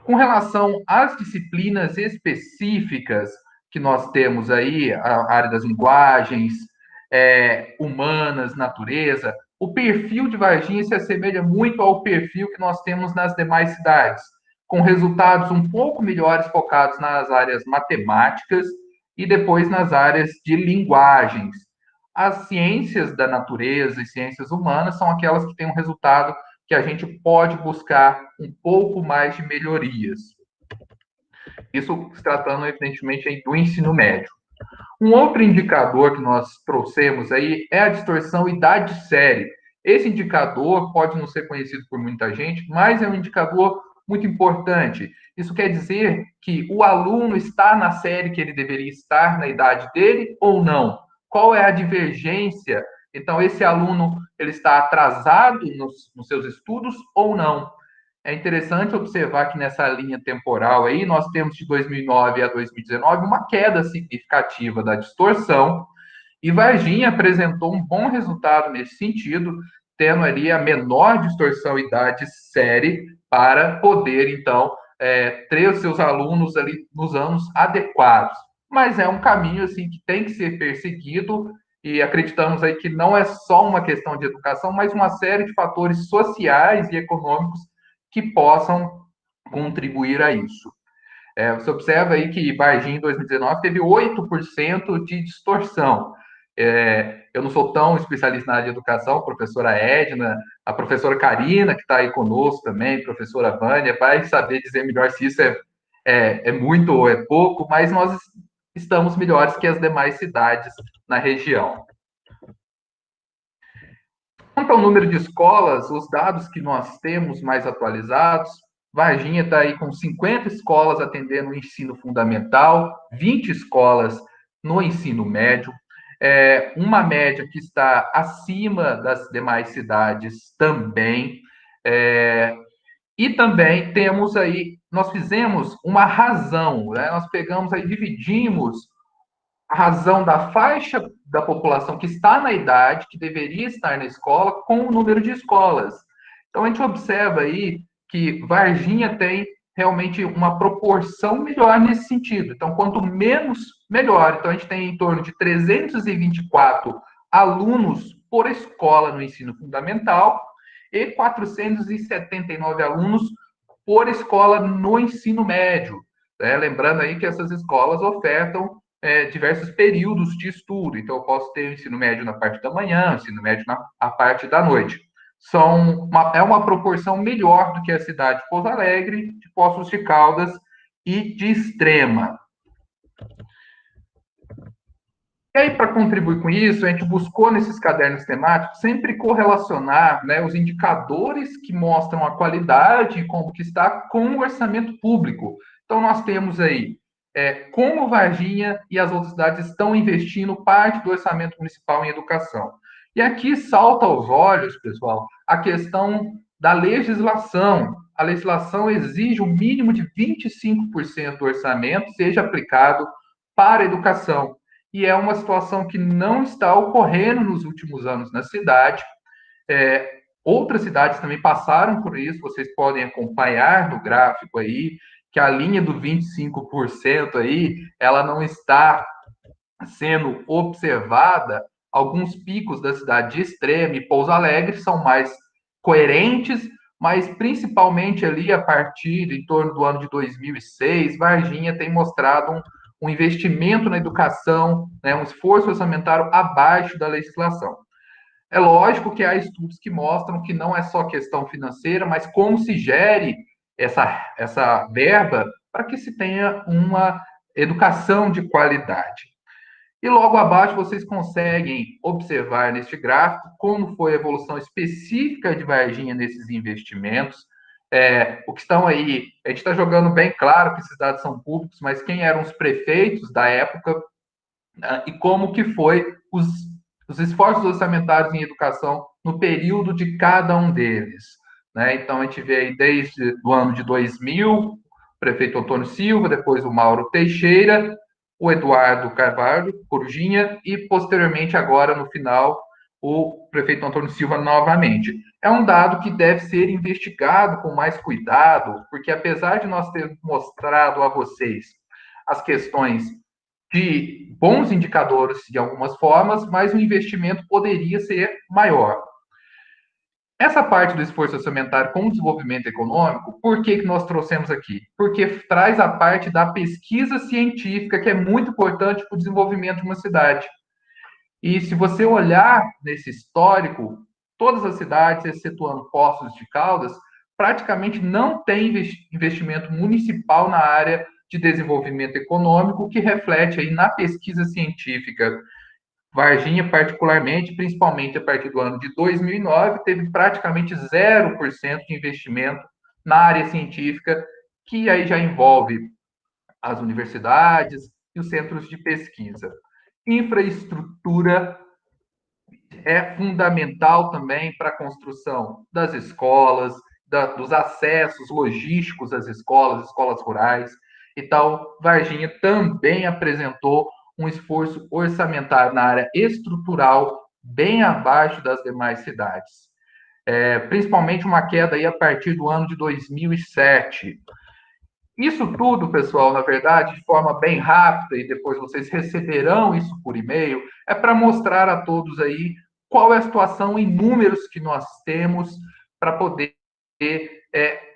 Com relação às disciplinas específicas que nós temos aí, a área das linguagens, humanas, natureza, o perfil de Varginha se assemelha muito ao perfil que nós temos nas demais cidades, com resultados um pouco melhores focados nas áreas matemáticas e depois nas áreas de linguagens. As ciências da natureza e ciências humanas são aquelas que têm um resultado que a gente pode buscar um pouco mais de melhorias. Isso se tratando, evidentemente, do ensino médio. Um outro indicador que nós trouxemos aí é a distorção idade-série. Esse indicador pode não ser conhecido por muita gente, mas é um indicador muito importante. Isso quer dizer que o aluno está na série que ele deveria estar na idade dele ou não? Qual é a divergência? Então, esse aluno ele está atrasado nos seus estudos ou não? É interessante observar que nessa linha temporal aí, nós temos de 2009 a 2019 uma queda significativa da distorção, e Varginha apresentou um bom resultado nesse sentido, tendo ali a menor distorção idade-série para poder, então, ter os seus alunos ali nos anos adequados. Mas é um caminho, assim, que tem que ser perseguido, e acreditamos aí que não é só uma questão de educação, mas uma série de fatores sociais e econômicos que possam contribuir a isso. Você observa aí que Varginha, em 2019, teve 8% de distorção. Eu não sou tão especialista na área de educação, a professora Edna, a professora Karina, que está aí conosco também, a professora Vânia, vai saber dizer melhor se isso é muito ou é pouco, mas nós estamos melhores que as demais cidades na região. Quanto ao número de escolas, os dados que nós temos mais atualizados, Varginha está aí com 50 escolas atendendo o ensino fundamental, 20 escolas no ensino médio, uma média que está acima das demais cidades também, e também temos aí, nós fizemos uma razão, né? Nós pegamos aí, dividimos a razão da faixa da população que está na idade, que deveria estar na escola, com o número de escolas. Então, a gente observa aí que Varginha tem realmente uma proporção melhor nesse sentido. Então, quanto menos, melhor. Então, a gente tem em torno de 324 alunos por escola no ensino fundamental e 479 alunos por escola no ensino médio. Lembrando aí que essas escolas ofertam diversos períodos de estudo. Então, eu posso ter o ensino médio na parte da manhã, o ensino médio na parte da noite. É uma proporção melhor do que a cidade de Pouso Alegre, de Poços de Caldas e de Extrema. E aí, para contribuir com isso, a gente buscou nesses cadernos temáticos sempre correlacionar, né, os indicadores que mostram a qualidade e como que está com o orçamento público. Então, nós temos aí como Varginha e as outras cidades estão investindo parte do orçamento municipal em educação. E aqui salta aos olhos, pessoal, a questão da legislação. A legislação exige o mínimo de 25% do orçamento seja aplicado para a educação. E é uma situação que não está ocorrendo nos últimos anos na cidade. Outras cidades também passaram por isso, vocês podem acompanhar no gráfico aí, que a linha do 25% aí, ela não está sendo observada. Alguns picos da cidade de Extrema e Pouso Alegre são mais coerentes, mas principalmente ali a partir em torno do ano de 2006, Varginha tem mostrado um investimento na educação, né, um esforço orçamentário abaixo da legislação. É lógico que há estudos que mostram que não é só questão financeira, mas como se gere essa verba para que se tenha uma educação de qualidade. E logo abaixo vocês conseguem observar neste gráfico como foi a evolução específica de Varginha nesses investimentos. O que estão aí, a gente está jogando bem claro que esses dados são públicos, mas quem eram os prefeitos da época, né, e como que foi os esforços orçamentários em educação no período de cada um deles. Né? Então, a gente vê aí desde o ano de 2000, o prefeito Antônio Silva, depois o Mauro Teixeira, o Eduardo Carvalho, Corujinha, e posteriormente, agora no final, o prefeito Antônio Silva novamente. É um dado que deve ser investigado com mais cuidado, porque apesar de nós termos mostrado a vocês as questões de bons indicadores de algumas formas, mas o investimento poderia ser maior. Essa parte do esforço orçamentário com o desenvolvimento econômico, por que nós trouxemos aqui? Porque traz a parte da pesquisa científica, que é muito importante para o desenvolvimento de uma cidade. E se você olhar nesse histórico, todas as cidades, excetuando Poços de Caldas, praticamente não tem investimento municipal na área de desenvolvimento econômico, que reflete aí na pesquisa científica. Varginha, particularmente, principalmente a partir do ano de 2009, teve praticamente 0% de investimento na área científica, que aí já envolve as universidades e os centros de pesquisa. Infraestrutura é fundamental também para a construção das escolas, dos acessos logísticos às escolas rurais. Então, Varginha também apresentou um esforço orçamentário na área estrutural bem abaixo das demais cidades. Principalmente uma queda aí a partir do ano de 2007. Isso tudo, pessoal, na verdade, de forma bem rápida, e depois vocês receberão isso por e-mail, é para mostrar a todos aí qual é a situação em números que nós temos para poder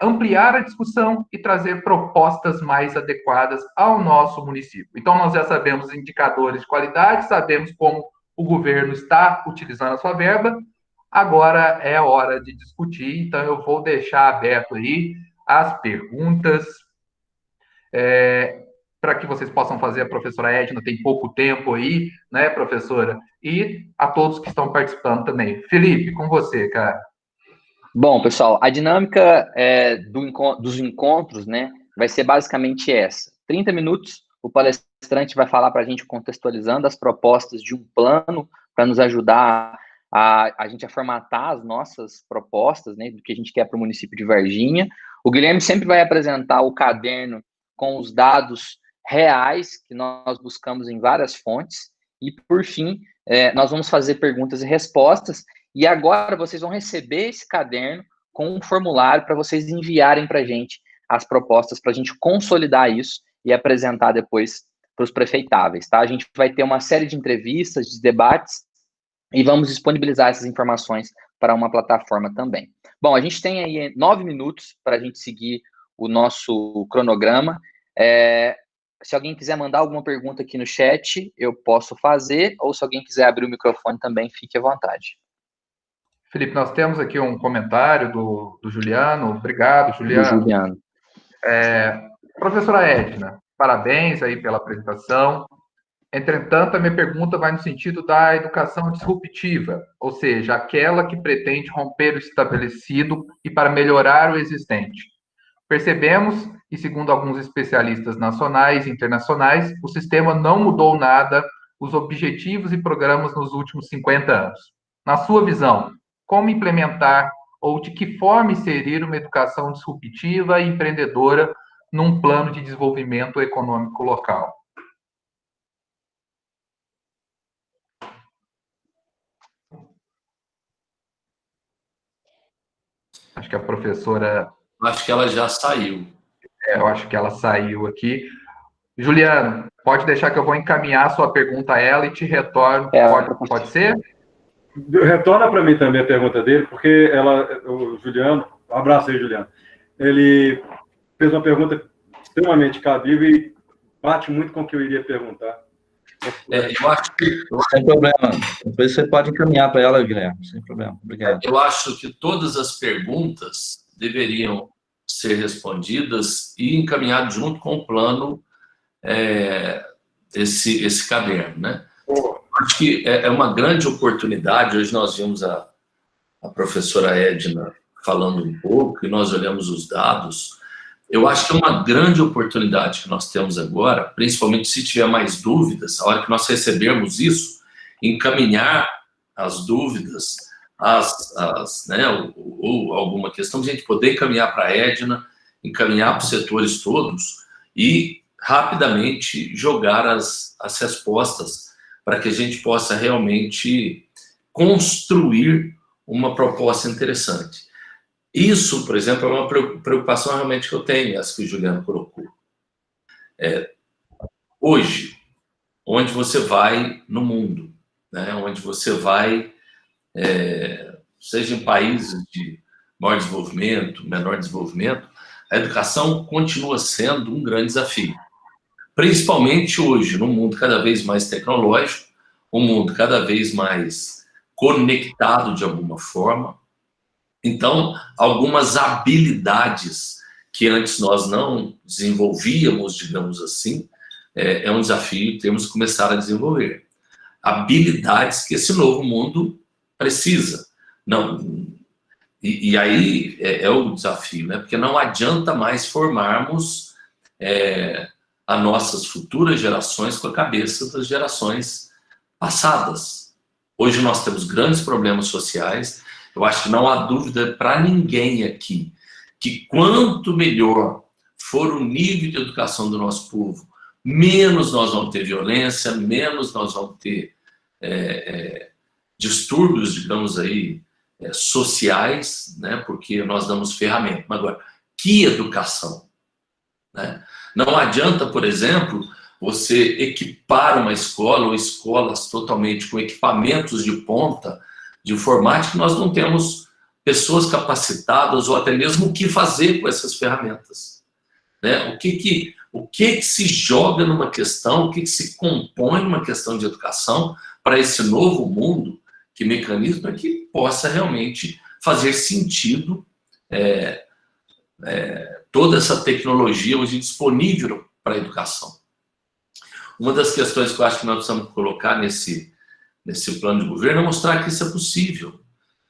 ampliar a discussão e trazer propostas mais adequadas ao nosso município. Então, nós já sabemos os indicadores de qualidade, sabemos como o governo está utilizando a sua verba, agora é a hora de discutir, então eu vou deixar aberto aí as perguntas, para que vocês possam fazer. A professora Edna tem pouco tempo aí, né, professora? E a todos que estão participando também. Felipe, com você, cara. Bom, pessoal, a dinâmica dos encontros, né, vai ser basicamente essa. 30 minutos, o palestrante vai falar para a gente, contextualizando as propostas de um plano para nos ajudar a gente a formatar as nossas propostas, né, do que a gente quer para o município de Varginha. O Guilherme sempre vai apresentar o caderno com os dados reais que nós buscamos em várias fontes. E, por fim, nós vamos fazer perguntas e respostas. E agora vocês vão receber esse caderno com um formulário para vocês enviarem para a gente as propostas, para a gente consolidar isso e apresentar depois para os prefeitáveis, tá? A gente vai ter uma série de entrevistas, de debates, e vamos disponibilizar essas informações para uma plataforma também. Bom, a gente tem aí 9 minutos para a gente seguir o nosso cronograma. Se alguém quiser mandar alguma pergunta aqui no chat, eu posso fazer, ou se alguém quiser abrir o microfone também, fique à vontade. Felipe, nós temos aqui um comentário do Juliano. Obrigado, Juliano. Professora Edna, parabéns aí pela apresentação. Entretanto, a minha pergunta vai no sentido da educação disruptiva, ou seja, aquela que pretende romper o estabelecido e para melhorar o existente. Percebemos, e segundo alguns especialistas nacionais e internacionais, o sistema não mudou nada, os objetivos e programas nos últimos 50 anos. Na sua visão, como implementar ou de que forma inserir uma educação disruptiva e empreendedora num plano de desenvolvimento econômico local? Acho que a professora... Acho que ela já saiu. Eu acho que ela saiu aqui. Juliano, pode deixar que eu vou encaminhar a sua pergunta a ela e te retorno. Pode ser? Retorna para mim também a pergunta dele, porque o Juliano, um abraço aí, Juliano, ele fez uma pergunta extremamente cabível e bate muito com o que eu iria perguntar. Eu acho que... Sem problema. Depois você pode encaminhar para ela, Guilherme. Sem problema. Obrigado. Eu acho que todas as perguntas deveriam ser respondidas e encaminhadas junto com o plano, esse caderno, né? Acho que é uma grande oportunidade. Hoje nós vimos a professora Edna falando um pouco e nós olhamos os dados. Eu acho que é uma grande oportunidade que nós temos agora, principalmente se tiver mais dúvidas, a hora que nós recebermos isso, encaminhar as dúvidas, né, ou alguma questão, a gente poder encaminhar para a Edna, encaminhar para os setores todos e rapidamente jogar as respostas para que a gente possa realmente construir uma proposta interessante. Isso, por exemplo, é uma preocupação realmente que eu tenho, essa que o Juliano colocou. Hoje, onde você vai no mundo, né, onde você vai, seja em países de maior desenvolvimento, menor desenvolvimento, a educação continua sendo um grande desafio. Principalmente hoje, num mundo cada vez mais tecnológico, um mundo cada vez mais conectado de alguma forma. Então, algumas habilidades que antes nós não desenvolvíamos, digamos assim, é um desafio que temos que começar a desenvolver. Habilidades que esse novo mundo precisa. E aí é o desafio, né? Porque não adianta mais formarmos as nossas futuras gerações com a cabeça das gerações passadas. Hoje nós temos grandes problemas sociais. Eu acho que não há dúvida para ninguém aqui que quanto melhor for o nível de educação do nosso povo, menos nós vamos ter violência, menos nós vamos ter distúrbios, digamos aí, sociais, né? Porque nós damos ferramentas. Mas agora, que educação? Né? Não adianta, por exemplo, você equipar uma escola ou escolas totalmente com equipamentos de ponta de informática, nós não temos pessoas capacitadas ou até mesmo o que fazer com essas ferramentas. Né? O que se joga numa questão, o que se compõe numa questão de educação para esse novo mundo, que mecanismo é que possa realmente fazer sentido toda essa tecnologia hoje disponível para a educação. Uma das questões que eu acho que nós precisamos colocar nesse plano de governo é mostrar que isso é possível.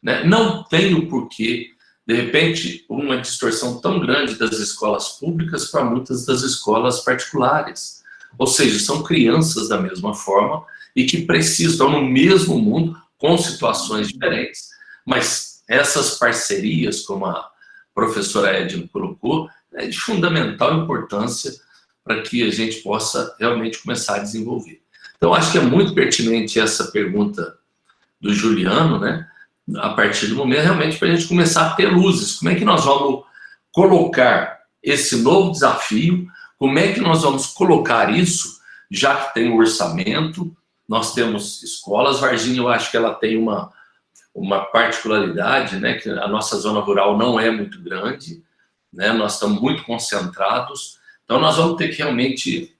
Né? Não tem o porquê, de repente, uma distorção tão grande das escolas públicas para muitas das escolas particulares. Ou seja, são crianças da mesma forma e que precisam, no mesmo mundo, com situações diferentes. Mas essas parcerias, como a professora Edna colocou, é de fundamental importância para que a gente possa realmente começar a desenvolver. Então, acho que é muito pertinente essa pergunta do Juliano, né? A partir do momento, realmente, para a gente começar a ter luzes. Como é que nós vamos colocar esse novo desafio? Como é que nós vamos colocar isso, já que tem o orçamento, nós temos escolas. Varginha, eu acho que ela tem uma particularidade, né, que a nossa zona rural não é muito grande, né, nós estamos muito concentrados, então nós vamos ter que realmente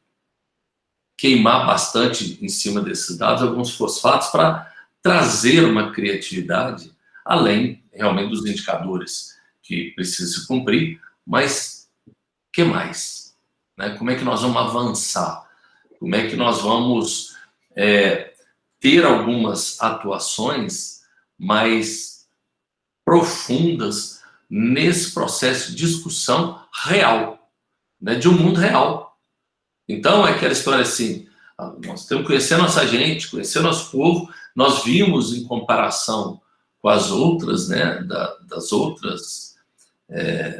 queimar bastante em cima desses dados, alguns fosfatos, para trazer uma criatividade, além realmente dos indicadores que precisa se cumprir, mas o que mais? Né? Como é que nós vamos avançar? Como é que nós vamos ter algumas atuações mais profundas nesse processo de discussão real, né? De um mundo real. Então, é aquela história assim, nós temos que conhecer a nossa gente, conhecer o nosso povo. Nós vimos em comparação com as outras, né, das outras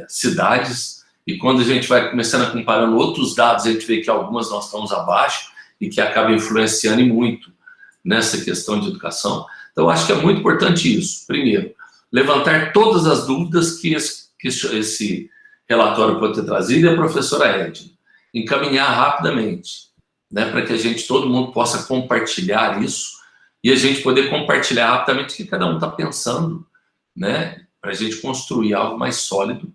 cidades, e quando a gente vai começando a comparando outros dados, a gente vê que algumas nós estamos abaixo e que acaba influenciando e muito nessa questão de educação. Então, acho que é muito importante isso. Primeiro, levantar todas as dúvidas que esse relatório pode ter trazido, e a professora Edna encaminhar rapidamente, né, para que todo mundo possa compartilhar isso e a gente poder compartilhar rapidamente o que cada um está pensando, né, para a gente construir algo mais sólido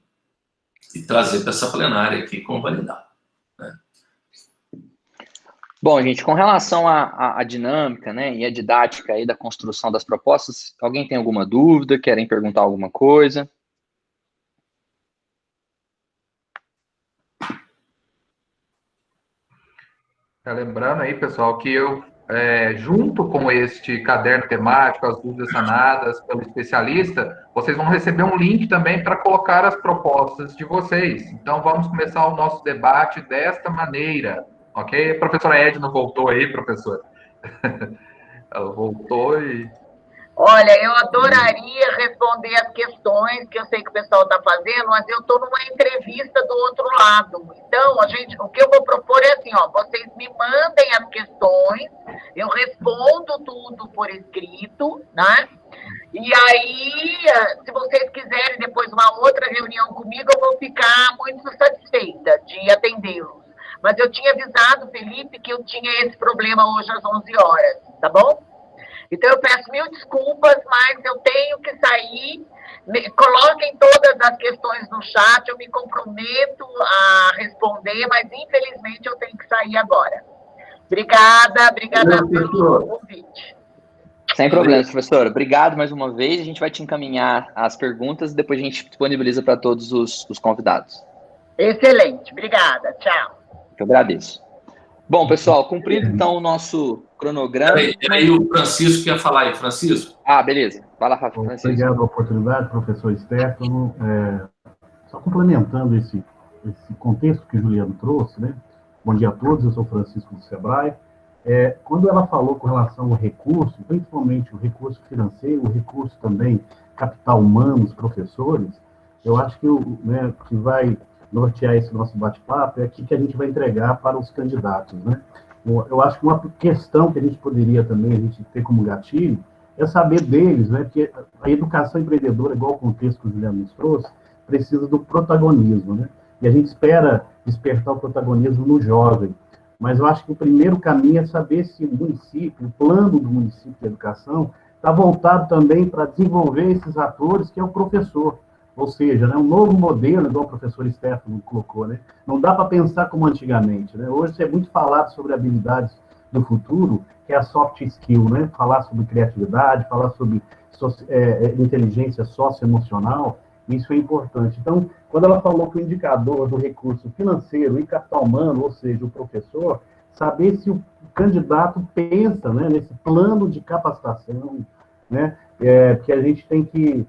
e trazer para essa plenária aqui convalidar. Né? Bom, gente, com relação à dinâmica, né, e a didática aí da construção das propostas, alguém tem alguma dúvida, querem perguntar alguma coisa? Lembrando aí, pessoal, que eu, junto com este caderno temático, as dúvidas sanadas pelo especialista, vocês vão receber um link também para colocar as propostas de vocês. Então, vamos começar o nosso debate desta maneira, ok? A professora Edna voltou aí, professora. Ela voltou e... Olha, eu adoraria responder as questões que eu sei que o pessoal está fazendo, mas eu estou numa entrevista do outro lado. Então, o que eu vou propor é assim, ó, vocês me mandem as questões, eu respondo tudo por escrito, né? E aí, se vocês quiserem depois uma outra reunião comigo, eu vou ficar muito satisfeita de atendê-los. Mas eu tinha avisado, Felipe, que eu tinha esse problema hoje às 11 horas, tá bom? Então, eu peço mil desculpas, mas eu tenho que sair. Coloquem todas as questões no chat, eu me comprometo a responder, mas, infelizmente, eu tenho que sair agora. Obrigada pelo convite. Sem problemas, professora. Obrigado mais uma vez. A gente vai te encaminhar as perguntas e depois a gente disponibiliza para todos os convidados. Excelente. Obrigada. Tchau. Eu agradeço. Bom, pessoal, cumprido então o nosso cronograma. Aí o Francisco quer falar aí, Francisco. Ah, beleza. Vai lá, Francisco. Obrigado pela oportunidade, professor Stefano. Só complementando esse contexto que o Juliano trouxe, né? Bom dia a todos, eu sou Francisco do Sebrae. Quando ela falou com relação ao recurso, principalmente o recurso financeiro, o recurso também capital humano, os professores, eu acho que que vai nortear esse nosso bate-papo é aqui que a gente vai entregar para os candidatos, né? Eu acho que uma questão que a gente poderia também a gente ter como gatilho é saber deles, né? Porque a educação empreendedora, igual o contexto que o Juliano nos trouxe, precisa do protagonismo, né? E a gente espera despertar o protagonismo no jovem. Mas eu acho que o primeiro caminho é saber se o município, o plano do município de educação, está voltado também para desenvolver esses atores, que é o professor. Ou seja, né, um novo modelo, igual o professor Stefano colocou, né? Não dá para pensar como antigamente, né? Hoje é muito falado sobre habilidades do futuro, que é a soft skill, né? Falar sobre criatividade, falar sobre inteligência socioemocional, isso é importante. Então, quando ela falou que o indicador do recurso financeiro e capital humano, ou seja, o professor, saber se o candidato pensa, né, nesse plano de capacitação, né? Que a gente tem que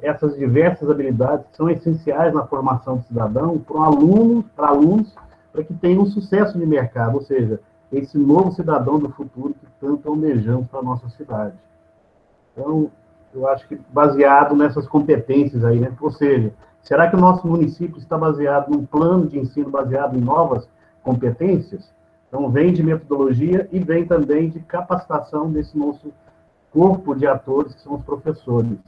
essas diversas habilidades que são essenciais na formação do cidadão para alunos, para que tenham um sucesso de mercado, ou seja, esse novo cidadão do futuro que tanto almejamos para a nossa cidade. Então, eu acho que baseado nessas competências aí, né? Ou seja, será que o nosso município está baseado num plano de ensino baseado em novas competências? Então, vem de metodologia e vem também de capacitação desse nosso corpo de atores, que são os professores.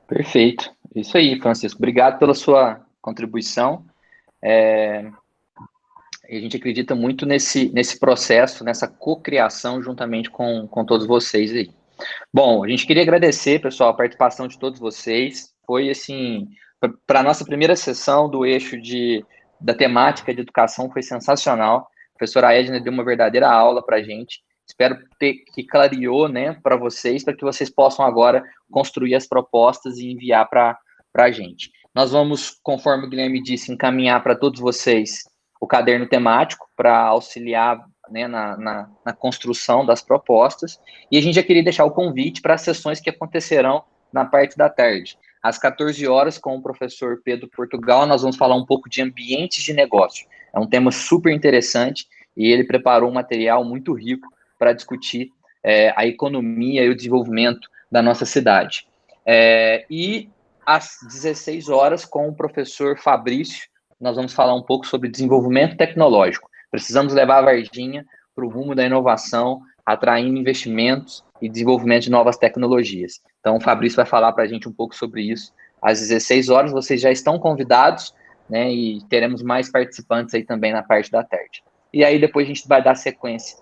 Perfeito. Isso aí, Francisco. Obrigado pela sua contribuição. E a gente acredita muito nesse processo, nessa cocriação juntamente com todos vocês aí. Bom, a gente queria agradecer, pessoal, a participação de todos vocês. Foi, assim, para a nossa primeira sessão do eixo da temática de educação, foi sensacional. A professora Edna deu uma verdadeira aula para a gente. Espero que clareou, né, para vocês, para que vocês possam agora construir as propostas e enviar para a gente. Nós vamos, conforme o Guilherme disse, encaminhar para todos vocês o caderno temático para auxiliar, né, na construção das propostas, e a gente já queria deixar o convite para as sessões que acontecerão na parte da tarde. Às 14 horas, com o professor Pedro Portugal, nós vamos falar um pouco de ambientes de negócio. É um tema super interessante, e ele preparou um material muito rico para discutir a economia e o desenvolvimento da nossa cidade. E às 16 horas, com o professor Fabrício, nós vamos falar um pouco sobre desenvolvimento tecnológico. Precisamos levar a Varginha para o rumo da inovação, atraindo investimentos e desenvolvimento de novas tecnologias. Então, o Fabrício vai falar para a gente um pouco sobre isso. Às 16 horas, vocês já estão convidados, né, e teremos mais participantes aí também na parte da tarde. E aí, depois a gente vai dar sequência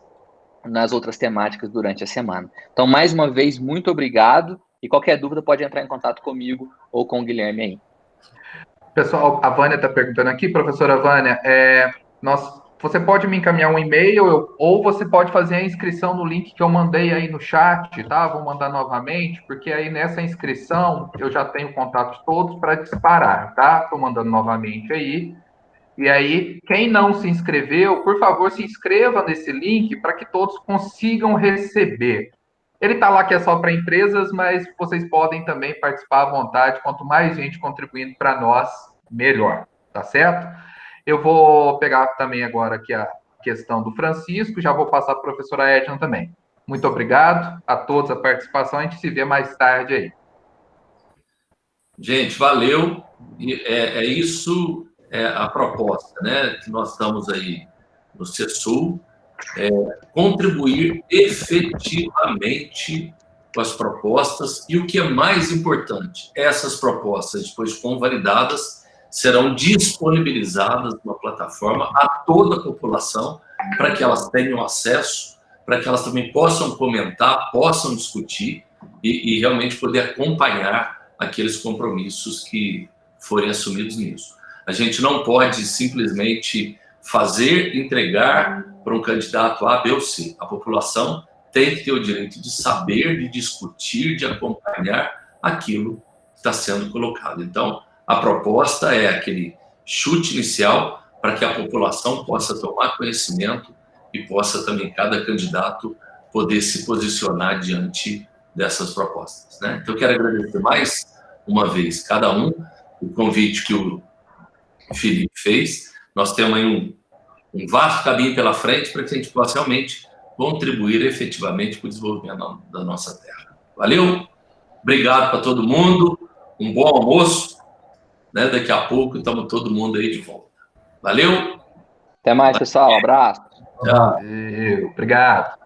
nas outras temáticas durante a semana. Então, mais uma vez, muito obrigado, e qualquer dúvida pode entrar em contato comigo ou com o Guilherme aí. Pessoal, a Vânia está perguntando aqui, professora Vânia, você pode me encaminhar um e-mail ou você pode fazer a inscrição no link que eu mandei aí no chat, tá? Vou mandar novamente, porque aí nessa inscrição eu já tenho contatos todos para disparar, tá? Estou mandando novamente aí. E aí, quem não se inscreveu, por favor, se inscreva nesse link para que todos consigam receber. Ele está lá que é só para empresas, mas vocês podem também participar à vontade. Quanto mais gente contribuindo para nós, melhor, tá certo? Eu vou pegar também agora aqui a questão do Francisco, já vou passar para a professora Edna também. Muito obrigado a todos a participação, a gente se vê mais tarde aí. Gente, valeu. Isso a proposta, né? Que nós estamos aí no CESUL, contribuir efetivamente com as propostas e o que é mais importante, essas propostas, depois convalidadas, serão disponibilizadas numa plataforma a toda a população para que elas tenham acesso, para que elas também possam comentar, possam discutir e realmente poder acompanhar aqueles compromissos que forem assumidos nisso. A gente não pode simplesmente fazer, entregar para um candidato A, B ou C. A população tem que ter o direito de saber, de discutir, de acompanhar aquilo que está sendo colocado. Então, a proposta é aquele chute inicial para que a população possa tomar conhecimento e possa também, cada candidato, poder se posicionar diante dessas propostas, né? Então, eu quero agradecer mais uma vez cada um, o convite que o Felipe fez. Nós temos aí um vasto caminho pela frente para que a gente possa realmente contribuir efetivamente para o desenvolvimento da nossa terra. Valeu? Obrigado para todo mundo. Um bom almoço, né? Daqui a pouco estamos todo mundo aí de volta. Valeu? Até mais, pessoal. Um abraço. Tchau. Obrigado.